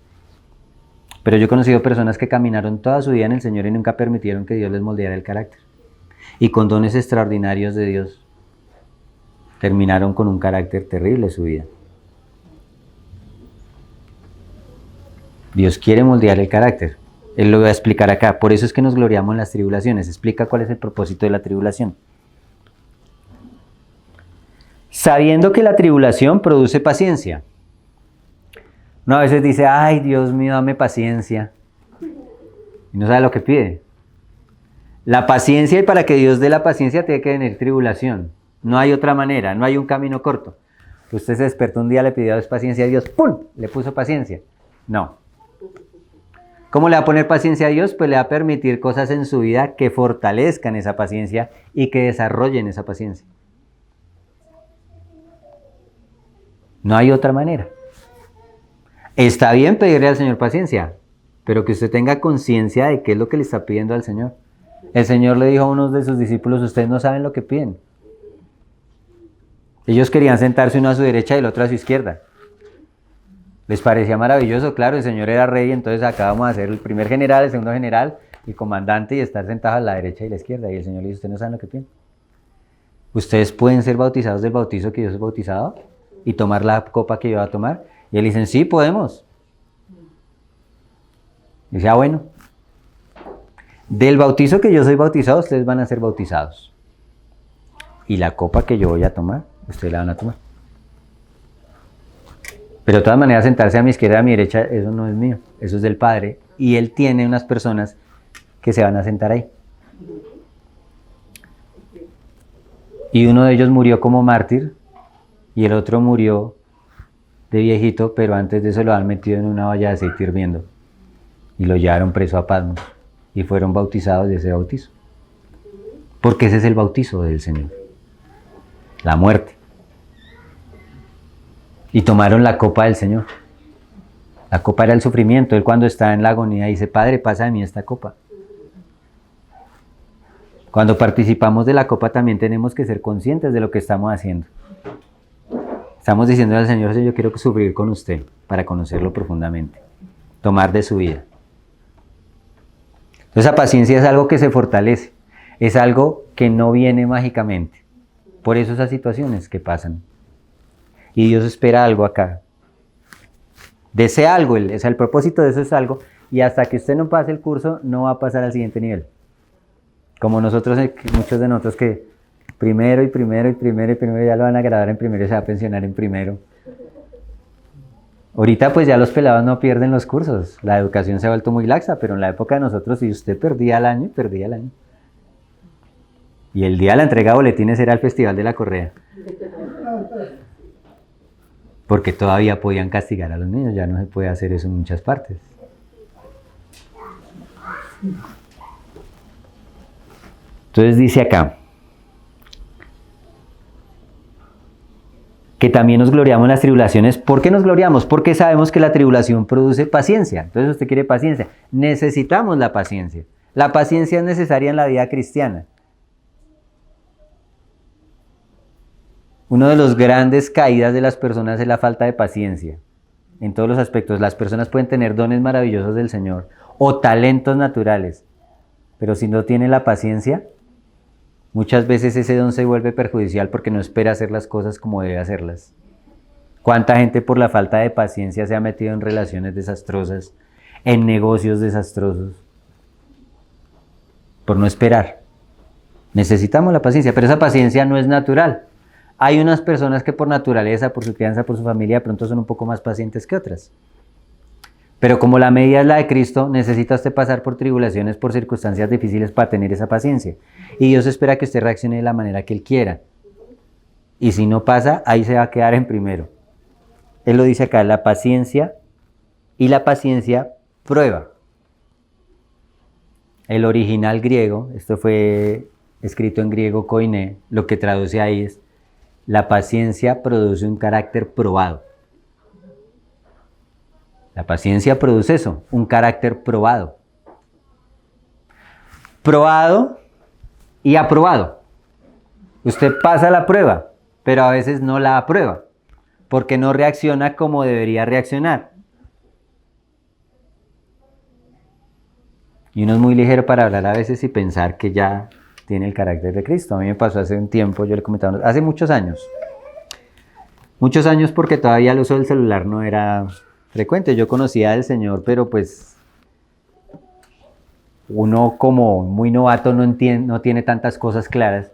Pero yo he conocido personas que caminaron toda su vida en el Señor y nunca permitieron que Dios les moldeara el carácter. Y con dones extraordinarios de Dios terminaron con un carácter terrible su vida. Dios quiere moldear el carácter. Él lo va a explicar acá. Por eso es que nos gloriamos en las tribulaciones. Explica cuál es el propósito de la tribulación. Sabiendo que la tribulación produce paciencia. Uno a veces dice, ay, Dios mío, dame paciencia. Y no sabe lo que pide. La paciencia, y para que Dios dé la paciencia tiene que tener tribulación. No hay otra manera, no hay un camino corto. Usted se despertó un día, le pidió paciencia a Dios, ¡pum!, le puso paciencia. No. ¿Cómo le va a poner paciencia a Dios? Pues le va a permitir cosas en su vida que fortalezcan esa paciencia y que desarrollen esa paciencia. No hay otra manera. Está bien pedirle al Señor paciencia, pero que usted tenga conciencia de qué es lo que le está pidiendo al Señor. El Señor le dijo a unos de sus discípulos, ustedes no saben lo que piden. Ellos querían sentarse uno a su derecha y el otro a su izquierda. Les parecía maravilloso, claro, el Señor era rey, entonces acabamos de hacer el primer general, el segundo general, el comandante, y estar sentados a la derecha y la izquierda. Y el Señor le dice, ustedes no saben lo que piden. Ustedes pueden ser bautizados del bautizo que yo soy bautizado y tomar la copa que yo voy a tomar. Y él dice, sí, podemos. Y dice, bueno, del bautizo que yo soy bautizado, ustedes van a ser bautizados. Y la copa que yo voy a tomar, ustedes la van a tomar. Pero de todas maneras, sentarse a mi izquierda, a mi derecha, eso no es mío, eso es del Padre. Y Él tiene unas personas que se van a sentar ahí. Y uno de ellos murió como mártir, y el otro murió de viejito, pero antes de eso lo han metido en una valla de aceite hirviendo. Y lo llevaron preso a Patmos, y fueron bautizados de ese bautizo. Porque ese es el bautizo del Señor. La muerte. Y tomaron la copa del Señor. La copa era el sufrimiento. Él cuando está en la agonía dice, Padre, pasa de mí esta copa. Cuando participamos de la copa también tenemos que ser conscientes de lo que estamos haciendo. Estamos diciendo al Señor, yo quiero sufrir con usted para conocerlo profundamente. Tomar de su vida. Entonces la paciencia es algo que se fortalece. Es algo que no viene mágicamente. Por eso esas situaciones que pasan. Y Dios espera algo acá. Desea algo, el propósito de eso es algo, y hasta que usted no pase el curso, no va a pasar al siguiente nivel. Como nosotros, muchos de nosotros que primero, ya lo van a graduar en primero y se va a pensionar en primero. Ahorita pues ya los pelados no pierden los cursos, la educación se ha vuelto muy laxa, pero en la época de nosotros, si usted perdía el año, perdía el año. Y el día de la entrega de boletines era el Festival de la Correa. porque todavía podían castigar a los niños, ya no se puede hacer eso en muchas partes. Entonces dice acá, que también nos gloriamos en las tribulaciones. ¿Por qué nos gloriamos? Porque sabemos que la tribulación produce paciencia. Entonces usted quiere paciencia. Necesitamos la paciencia. La paciencia es necesaria en la vida cristiana. Una de las grandes caídas de las personas es la falta de paciencia. En todos los aspectos. Las personas pueden tener dones maravillosos del Señor o talentos naturales. Pero si no tiene la paciencia, muchas veces ese don se vuelve perjudicial porque no espera hacer las cosas como debe hacerlas. ¿Cuánta gente por la falta de paciencia se ha metido en relaciones desastrosas, en negocios desastrosos? Por no esperar. Necesitamos la paciencia, pero esa paciencia no es natural. Hay unas personas que por naturaleza, por su crianza, por su familia, de pronto son un poco más pacientes que otras. Pero como la medida es la de Cristo, necesita usted pasar por tribulaciones, por circunstancias difíciles para tener esa paciencia. Y Dios espera que usted reaccione de la manera que Él quiera. Y si no pasa, ahí se va a quedar en primero. Él lo dice acá, la paciencia, y la paciencia prueba. El original griego, esto fue escrito en griego koiné, lo que traduce ahí es, la paciencia produce un carácter probado. La paciencia produce eso, un carácter probado. Probado y aprobado. Usted pasa la prueba, pero a veces no la aprueba, porque no reacciona como debería reaccionar. Y uno es muy ligero para hablar a veces y pensar que ya tiene el carácter de Cristo. A mí me pasó hace un tiempo, yo le comentaba, hace muchos años porque todavía el uso del celular no era frecuente. Yo conocía al Señor, pero pues uno como muy novato no tiene tantas cosas claras.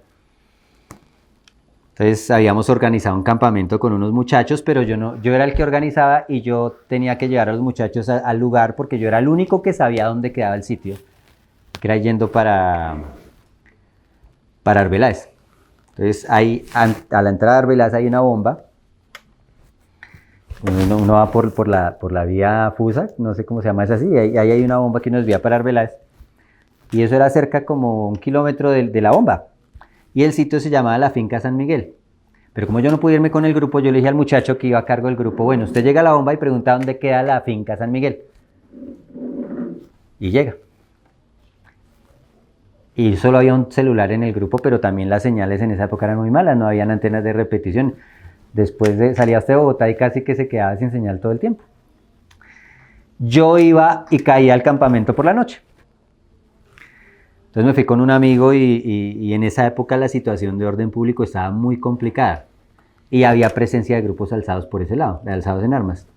Entonces habíamos organizado un campamento con unos muchachos, pero yo era el que organizaba y yo tenía que llevar a los muchachos al lugar porque yo era el único que sabía dónde quedaba el sitio, que era yendo para Arbeláez. Entonces ahí a la entrada de Arbeláez hay una bomba. Uno va por la vía Fusa, no sé cómo se llama, es así, ahí hay una bomba que nos desvía para Arbeláez. Y eso era cerca como 1 kilómetro de la bomba. Y el sitio se llamaba la Finca San Miguel. Pero como yo no pude irme con el grupo, yo le dije al muchacho que iba a cargo del grupo, bueno, usted llega a la bomba y pregunta dónde queda la Finca San Miguel. Y llega. Y solo había un celular en el grupo, pero también las señales en esa época eran muy malas, no habían antenas de repetición. Después salía hasta de Bogotá y casi que se quedaba sin señal todo el tiempo. Yo iba y caía al campamento por la noche. Entonces me fui con un amigo y en esa época la situación de orden público estaba muy complicada y había presencia de grupos alzados por ese lado, de alzados en armas.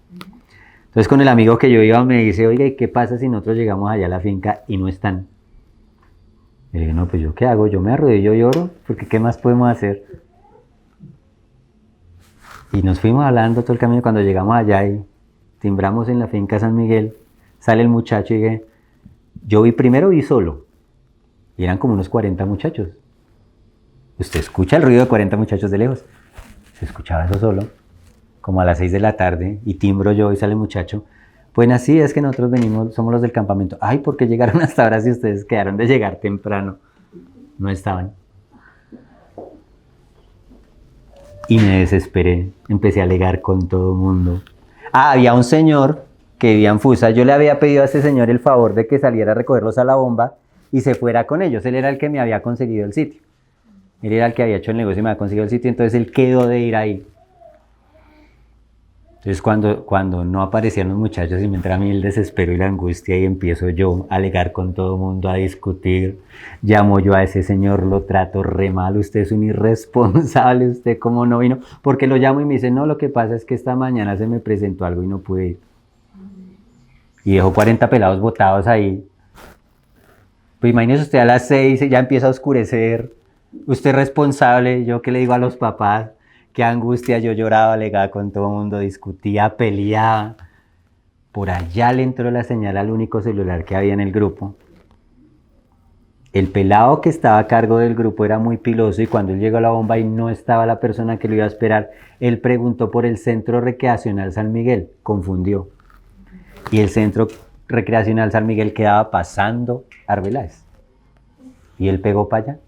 Entonces con el amigo que yo iba me dice, oiga, ¿y qué pasa si nosotros llegamos allá a la finca y no están? Y le dije, no, pues ¿yo qué hago? Yo me arrodillo y lloro, porque ¿qué más podemos hacer? Y nos fuimos hablando todo el camino. Cuando llegamos allá y timbramos en la finca San Miguel, sale el muchacho y dije, yo vi solo. Y eran como unos 40 muchachos. Usted escucha el ruido de 40 muchachos de lejos. Se escuchaba eso solo, como a las 6 de la tarde, y timbro yo y sale el muchacho. Pues así es que nosotros venimos, somos los del campamento. Ay, ¿por qué llegaron hasta ahora si ustedes quedaron de llegar temprano? No estaban. Y me desesperé, empecé a alegar con todo el mundo. Había un señor que vivía en Fusa. Yo le había pedido a ese señor el favor de que saliera a recogerlos a la bomba y se fuera con ellos. Él era el que me había conseguido el sitio. Él era el que había hecho el negocio y me había conseguido el sitio, entonces él quedó de ir ahí. Entonces cuando no aparecían los muchachos y me entra a mí el desespero y la angustia y empiezo yo a alegar con todo el mundo, a discutir, llamo yo a ese señor, lo trato re mal, usted es un irresponsable, usted cómo no vino, porque lo llamo y me dice, no, lo que pasa es que esta mañana se me presentó algo y no pude ir. Y dejó 40 pelados botados ahí. Pues imagínese usted a las 6 ya empieza a oscurecer, usted es responsable, yo qué le digo a los papás, qué angustia, yo lloraba, alegaba con todo el mundo, discutía, peleaba. Por allá le entró la señal al único celular que había en el grupo. El pelado que estaba a cargo del grupo era muy piloso y cuando él llegó a la bomba y no estaba la persona que lo iba a esperar, él preguntó por el Centro Recreacional San Miguel, confundió. Y el Centro Recreacional San Miguel quedaba pasando Arbeláez. Y él pegó para allá.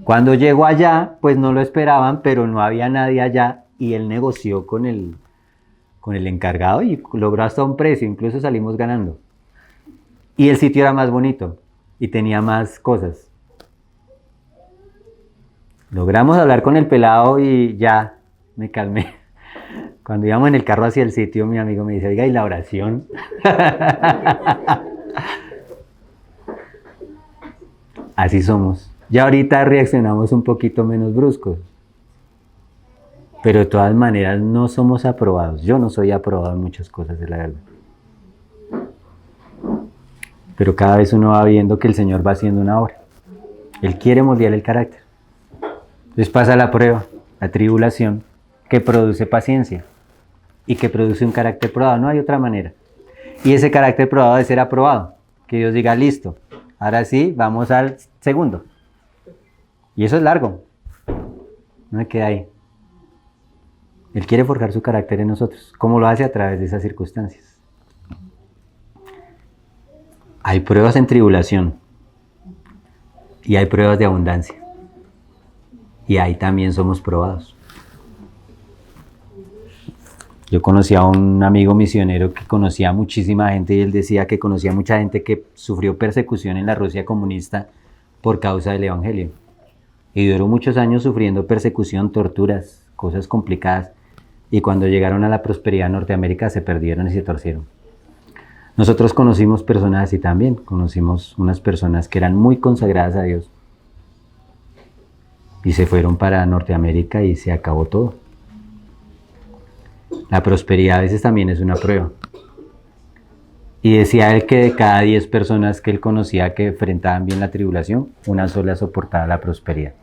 Cuando llegó allá, pues no lo esperaban, pero no había nadie allá y él negoció con el encargado y logró hasta un precio, incluso salimos ganando. Y el sitio era más bonito y tenía más cosas. Logramos hablar con el pelado y ya me calmé. Cuando íbamos en el carro hacia el sitio, mi amigo me dice, oiga, ¿y la oración? Así somos. Ya ahorita reaccionamos un poquito menos bruscos. Pero de todas maneras no somos aprobados. Yo no soy aprobado en muchas cosas, de la verdad. Pero cada vez uno va viendo que el Señor va haciendo una obra. Él quiere moldear el carácter. Entonces pasa la prueba, la tribulación, que produce paciencia y que produce un carácter probado. No hay otra manera. Y ese carácter probado debe ser aprobado. Que Dios diga, listo, ahora sí, vamos al segundo. Y eso es largo. No me queda ahí. Él quiere forjar su carácter en nosotros. ¿Cómo lo hace? A través de esas circunstancias. Hay pruebas en tribulación. Y hay pruebas de abundancia. Y ahí también somos probados. Yo conocí a un amigo misionero que conocía a muchísima gente y él decía que conocía a mucha gente que sufrió persecución en la Rusia comunista por causa del Evangelio. Y duró muchos años sufriendo persecución, torturas, cosas complicadas. Y cuando llegaron a la prosperidad en Norteamérica se perdieron y se torcieron. Nosotros conocimos personas así también. Conocimos unas personas que eran muy consagradas a Dios. Y se fueron para Norteamérica y se acabó todo. La prosperidad a veces también es una prueba. Y decía él que de cada 10 personas que él conocía que enfrentaban bien la tribulación, una sola soportaba la prosperidad.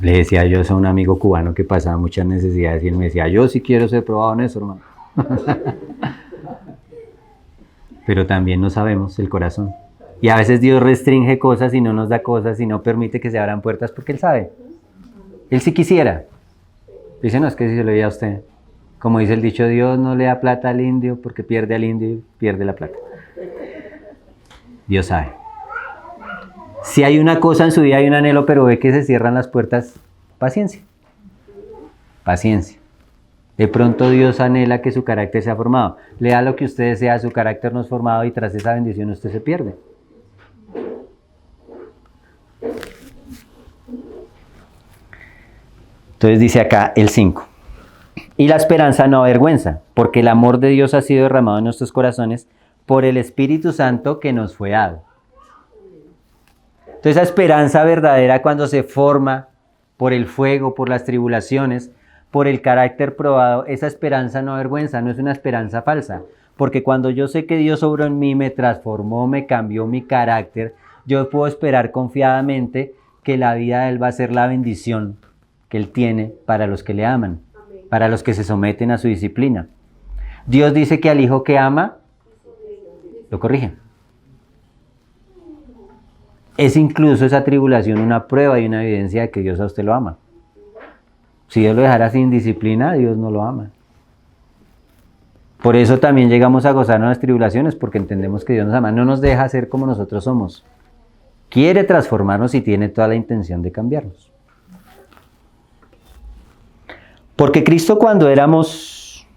Le decía yo eso a un amigo cubano que pasaba muchas necesidades y él me decía, yo sí quiero ser probado en eso, hermano. Pero también no sabemos el corazón. Y a veces Dios restringe cosas y no nos da cosas y no permite que se abran puertas porque Él sabe. Él sí quisiera. Dice, no, es que si se lo diga a usted. Como dice el dicho, Dios no le da plata al indio porque pierde al indio y pierde la plata. Dios sabe. Si hay una cosa en su vida, hay un anhelo, pero ve que se cierran las puertas, paciencia. Paciencia. De pronto Dios anhela que su carácter sea formado. Le da lo que usted desea, su carácter no es formado y tras esa bendición usted se pierde. Entonces dice acá el 5. Y la esperanza no avergüenza, porque el amor de Dios ha sido derramado en nuestros corazones por el Espíritu Santo que nos fue dado. Entonces esa esperanza verdadera cuando se forma por el fuego, por las tribulaciones, por el carácter probado, esa esperanza no avergüenza, no es una esperanza falsa. Porque cuando yo sé que Dios obró en mí, me transformó, me cambió mi carácter, yo puedo esperar confiadamente que la vida de Él va a ser la bendición que Él tiene para los que le aman, para los que se someten a su disciplina. Dios dice que al hijo que ama, lo corrige. Es incluso esa tribulación una prueba y una evidencia de que Dios a usted lo ama. Si Dios lo dejara sin disciplina, Dios no lo ama. Por eso también llegamos a gozarnos las tribulaciones, porque entendemos que Dios nos ama. No nos deja ser como nosotros somos. Quiere transformarnos y tiene toda la intención de cambiarnos. Porque Cristo cuando éramos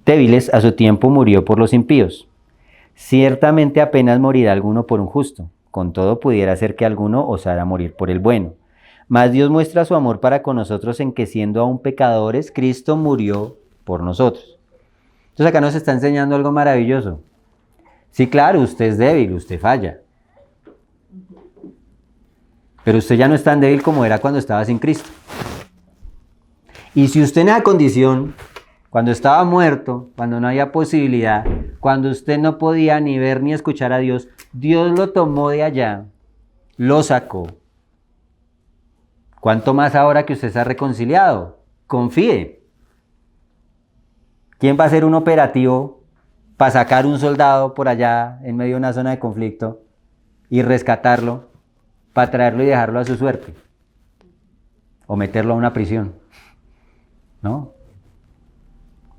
débiles, a su tiempo murió por los impíos. Ciertamente apenas morirá alguno por un justo. Con todo pudiera ser que alguno osara morir por el bueno. Mas Dios muestra su amor para con nosotros en que siendo aún pecadores, Cristo murió por nosotros. Entonces acá nos está enseñando algo maravilloso. Sí, claro, usted es débil, usted falla. Pero usted ya no es tan débil como era cuando estaba sin Cristo. Y si usted en esa condición, cuando estaba muerto, cuando no había posibilidad, cuando usted no podía ni ver ni escuchar a Dios, Dios lo tomó de allá, lo sacó. ¿Cuánto más ahora que usted se ha reconciliado? Confíe. ¿Quién va a hacer un operativo para sacar un soldado por allá en medio de una zona de conflicto y rescatarlo, para traerlo y dejarlo a su suerte, o meterlo a una prisión, ¿no?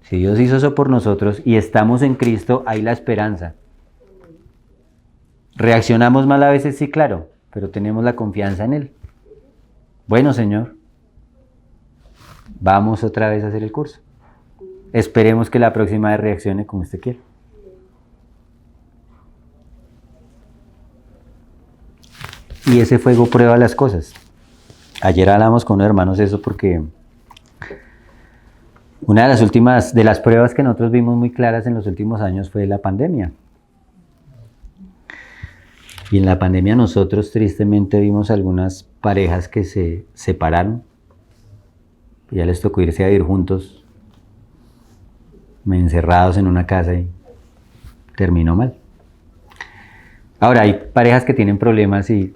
Si Dios hizo eso por nosotros y estamos en Cristo, hay la esperanza. ¿Reaccionamos mal a veces? Sí, claro, pero tenemos la confianza en Él. Bueno, Señor, vamos otra vez a hacer el curso. Esperemos que la próxima vez reaccione como usted quiera. Y ese fuego prueba las cosas. Ayer hablamos con unos hermanos eso porque una de las últimas, de las pruebas que nosotros vimos muy claras en los últimos años fue la pandemia. Y en la pandemia nosotros tristemente vimos algunas parejas que se separaron. Y ya les tocó irse a vivir juntos, encerrados en una casa, y terminó mal. Ahora, hay parejas que tienen problemas y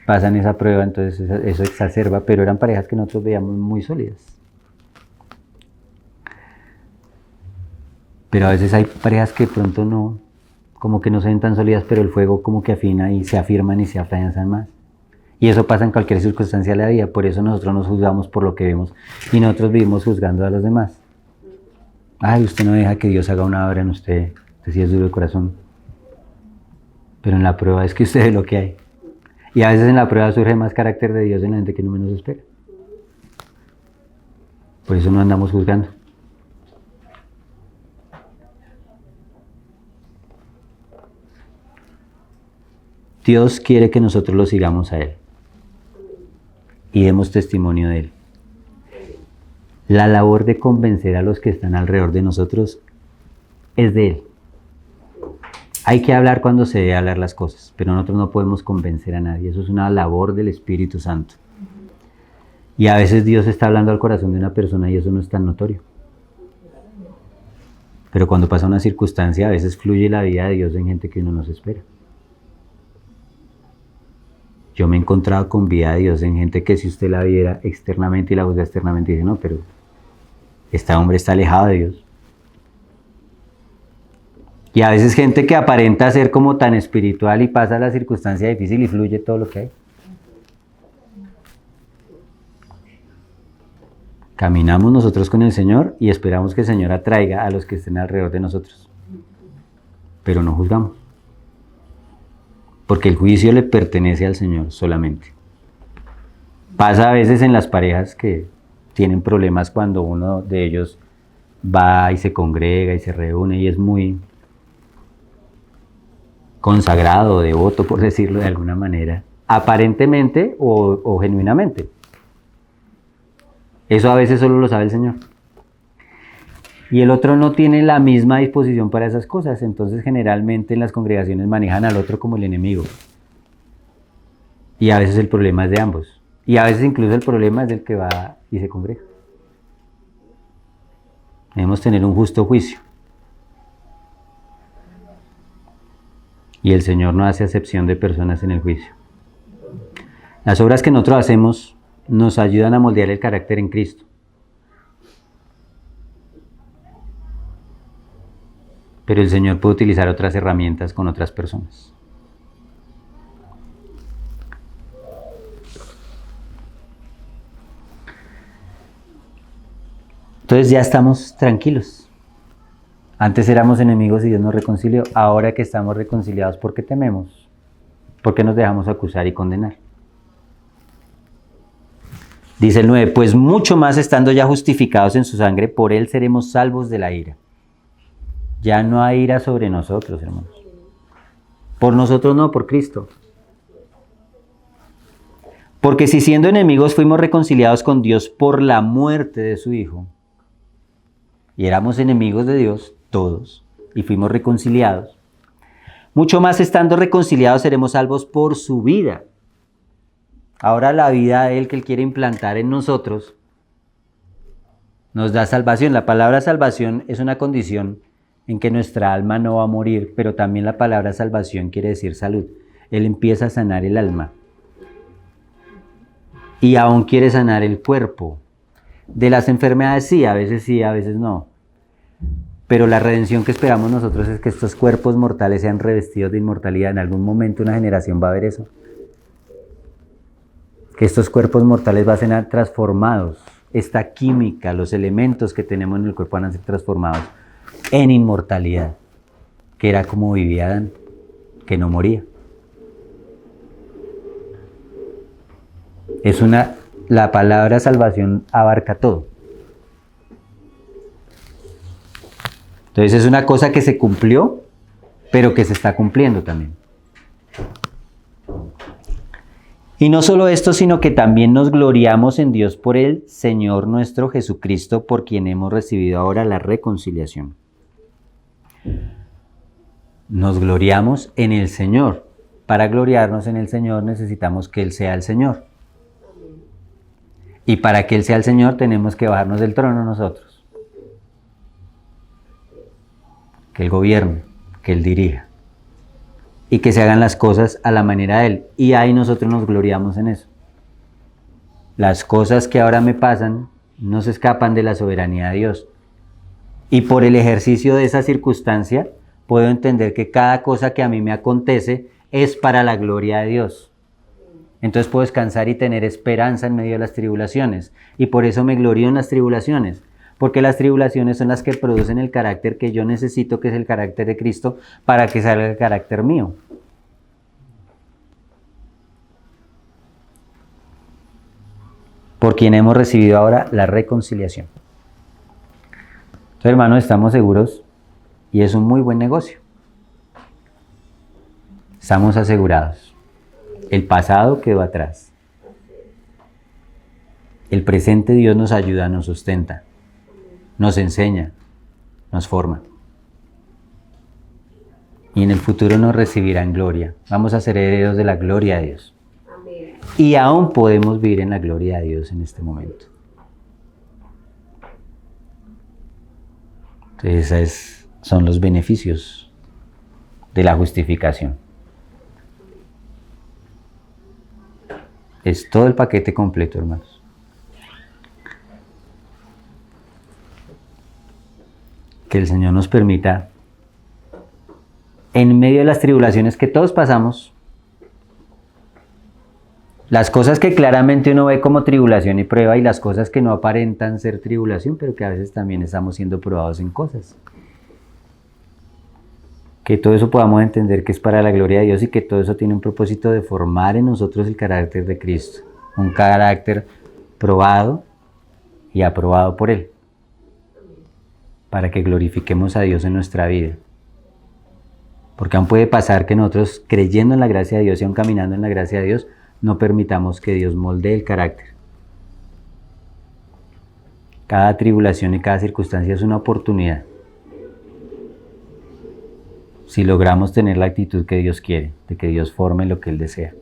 pasan esa prueba, entonces eso exacerba, pero eran parejas que nosotros veíamos muy sólidas. Pero a veces hay parejas que de pronto no, como que no se ven tan sólidas, pero el fuego como que afina y se afirman y se afianzan más. Y eso pasa en cualquier circunstancia de la vida, por eso nosotros nos juzgamos por lo que vemos y nosotros vivimos juzgando a los demás. Ay, usted no deja que Dios haga una obra en usted, usted sí es duro de corazón. Pero en la prueba es que usted ve lo que hay. Y a veces en la prueba surge más carácter de Dios en la gente que no menos espera. Por eso no andamos juzgando. Dios quiere que nosotros lo sigamos a Él y demos testimonio de Él. La labor de convencer a los que están alrededor de nosotros es de Él. Hay que hablar cuando se debe hablar las cosas, pero nosotros no podemos convencer a nadie. Eso es una labor del Espíritu Santo. Y a veces Dios está hablando al corazón de una persona y eso no es tan notorio. Pero cuando pasa una circunstancia, a veces fluye la vida de Dios en gente que uno no se espera. Yo me he encontrado con vida de Dios en gente que si usted la viera externamente y la juzga externamente, dice, no, pero este hombre está alejado de Dios. Y a veces gente que aparenta ser como tan espiritual y pasa la circunstancia difícil y fluye todo lo que hay. Caminamos nosotros con el Señor y esperamos que el Señor atraiga a los que estén alrededor de nosotros. Pero no juzgamos. Porque el juicio le pertenece al Señor solamente. Pasa a veces en las parejas que tienen problemas cuando uno de ellos va y se congrega y se reúne y es muy consagrado, devoto, por decirlo de alguna manera, aparentemente o genuinamente. Eso a veces solo lo sabe el Señor. Y el otro no tiene la misma disposición para esas cosas, entonces generalmente en las congregaciones manejan al otro como el enemigo. Y a veces el problema es de ambos. Y a veces incluso el problema es del que va y se congrega. Debemos tener un justo juicio. Y el Señor no hace acepción de personas en el juicio. Las obras que nosotros hacemos nos ayudan a moldear el carácter en Cristo. Pero el Señor puede utilizar otras herramientas con otras personas. Entonces ya estamos tranquilos. Antes éramos enemigos y Dios nos reconcilió. Ahora que estamos reconciliados, ¿por qué tememos? ¿Por qué nos dejamos acusar y condenar? Dice el 9, pues mucho más estando ya justificados en su sangre, por Él seremos salvos de la ira. Ya no hay ira sobre nosotros, hermanos. Por nosotros no, por Cristo. Porque si siendo enemigos fuimos reconciliados con Dios por la muerte de su Hijo, y éramos enemigos de Dios, todos, y fuimos reconciliados, mucho más estando reconciliados seremos salvos por su vida. Ahora la vida de Él que Él quiere implantar en nosotros nos da salvación. La palabra salvación es una condición en que nuestra alma no va a morir, pero también la palabra salvación quiere decir salud. Él empieza a sanar el alma y aún quiere sanar el cuerpo. De las enfermedades sí, a veces no. Pero la redención que esperamos nosotros es que estos cuerpos mortales sean revestidos de inmortalidad. En algún momento una generación va a ver eso. Que estos cuerpos mortales van a ser transformados. Esta química, los elementos que tenemos en el cuerpo van a ser transformados en inmortalidad. Que era como vivía Adán, que no moría. La palabra salvación abarca todo. Entonces es una cosa que se cumplió, pero que se está cumpliendo también. Y no solo esto, sino que también nos gloriamos en Dios por el Señor nuestro Jesucristo, por quien hemos recibido ahora la reconciliación. Nos gloriamos en el Señor. Para gloriarnos en el Señor necesitamos que Él sea el Señor. Y para que Él sea el Señor tenemos que bajarnos del trono nosotros. Que Él gobierne, que Él dirija. Y que se hagan las cosas a la manera de Él. Y ahí nosotros nos gloriamos en eso. Las cosas que ahora me pasan no se escapan de la soberanía de Dios. Y por el ejercicio de esa circunstancia, puedo entender que cada cosa que a mí me acontece es para la gloria de Dios. Entonces puedo descansar y tener esperanza en medio de las tribulaciones. Y por eso me glorío en las tribulaciones. Porque las tribulaciones son las que producen el carácter que yo necesito, que es el carácter de Cristo, para que salga el carácter mío. Por quien hemos recibido ahora la reconciliación. Entonces, hermanos, estamos seguros y es un muy buen negocio. Estamos asegurados. El pasado quedó atrás. El presente Dios nos ayuda, nos sustenta, nos enseña, nos forma. Y en el futuro nos recibirá en gloria. Vamos a ser herederos de la gloria de Dios. Amén. Y aún podemos vivir en la gloria de Dios en este momento. Entonces esos son los beneficios de la justificación. Es todo el paquete completo, hermanos. Que el Señor nos permita, en medio de las tribulaciones que todos pasamos, las cosas que claramente uno ve como tribulación y prueba y las cosas que no aparentan ser tribulación, pero que a veces también estamos siendo probados en cosas. Que todo eso podamos entender que es para la gloria de Dios y que todo eso tiene un propósito de formar en nosotros el carácter de Cristo. Un carácter probado y aprobado por Él. Para que glorifiquemos a Dios en nuestra vida. Porque aún puede pasar que nosotros, creyendo en la gracia de Dios y aún caminando en la gracia de Dios, no permitamos que Dios moldee el carácter. Cada tribulación y cada circunstancia es una oportunidad. Si logramos tener la actitud que Dios quiere, de que Dios forme lo que Él desea.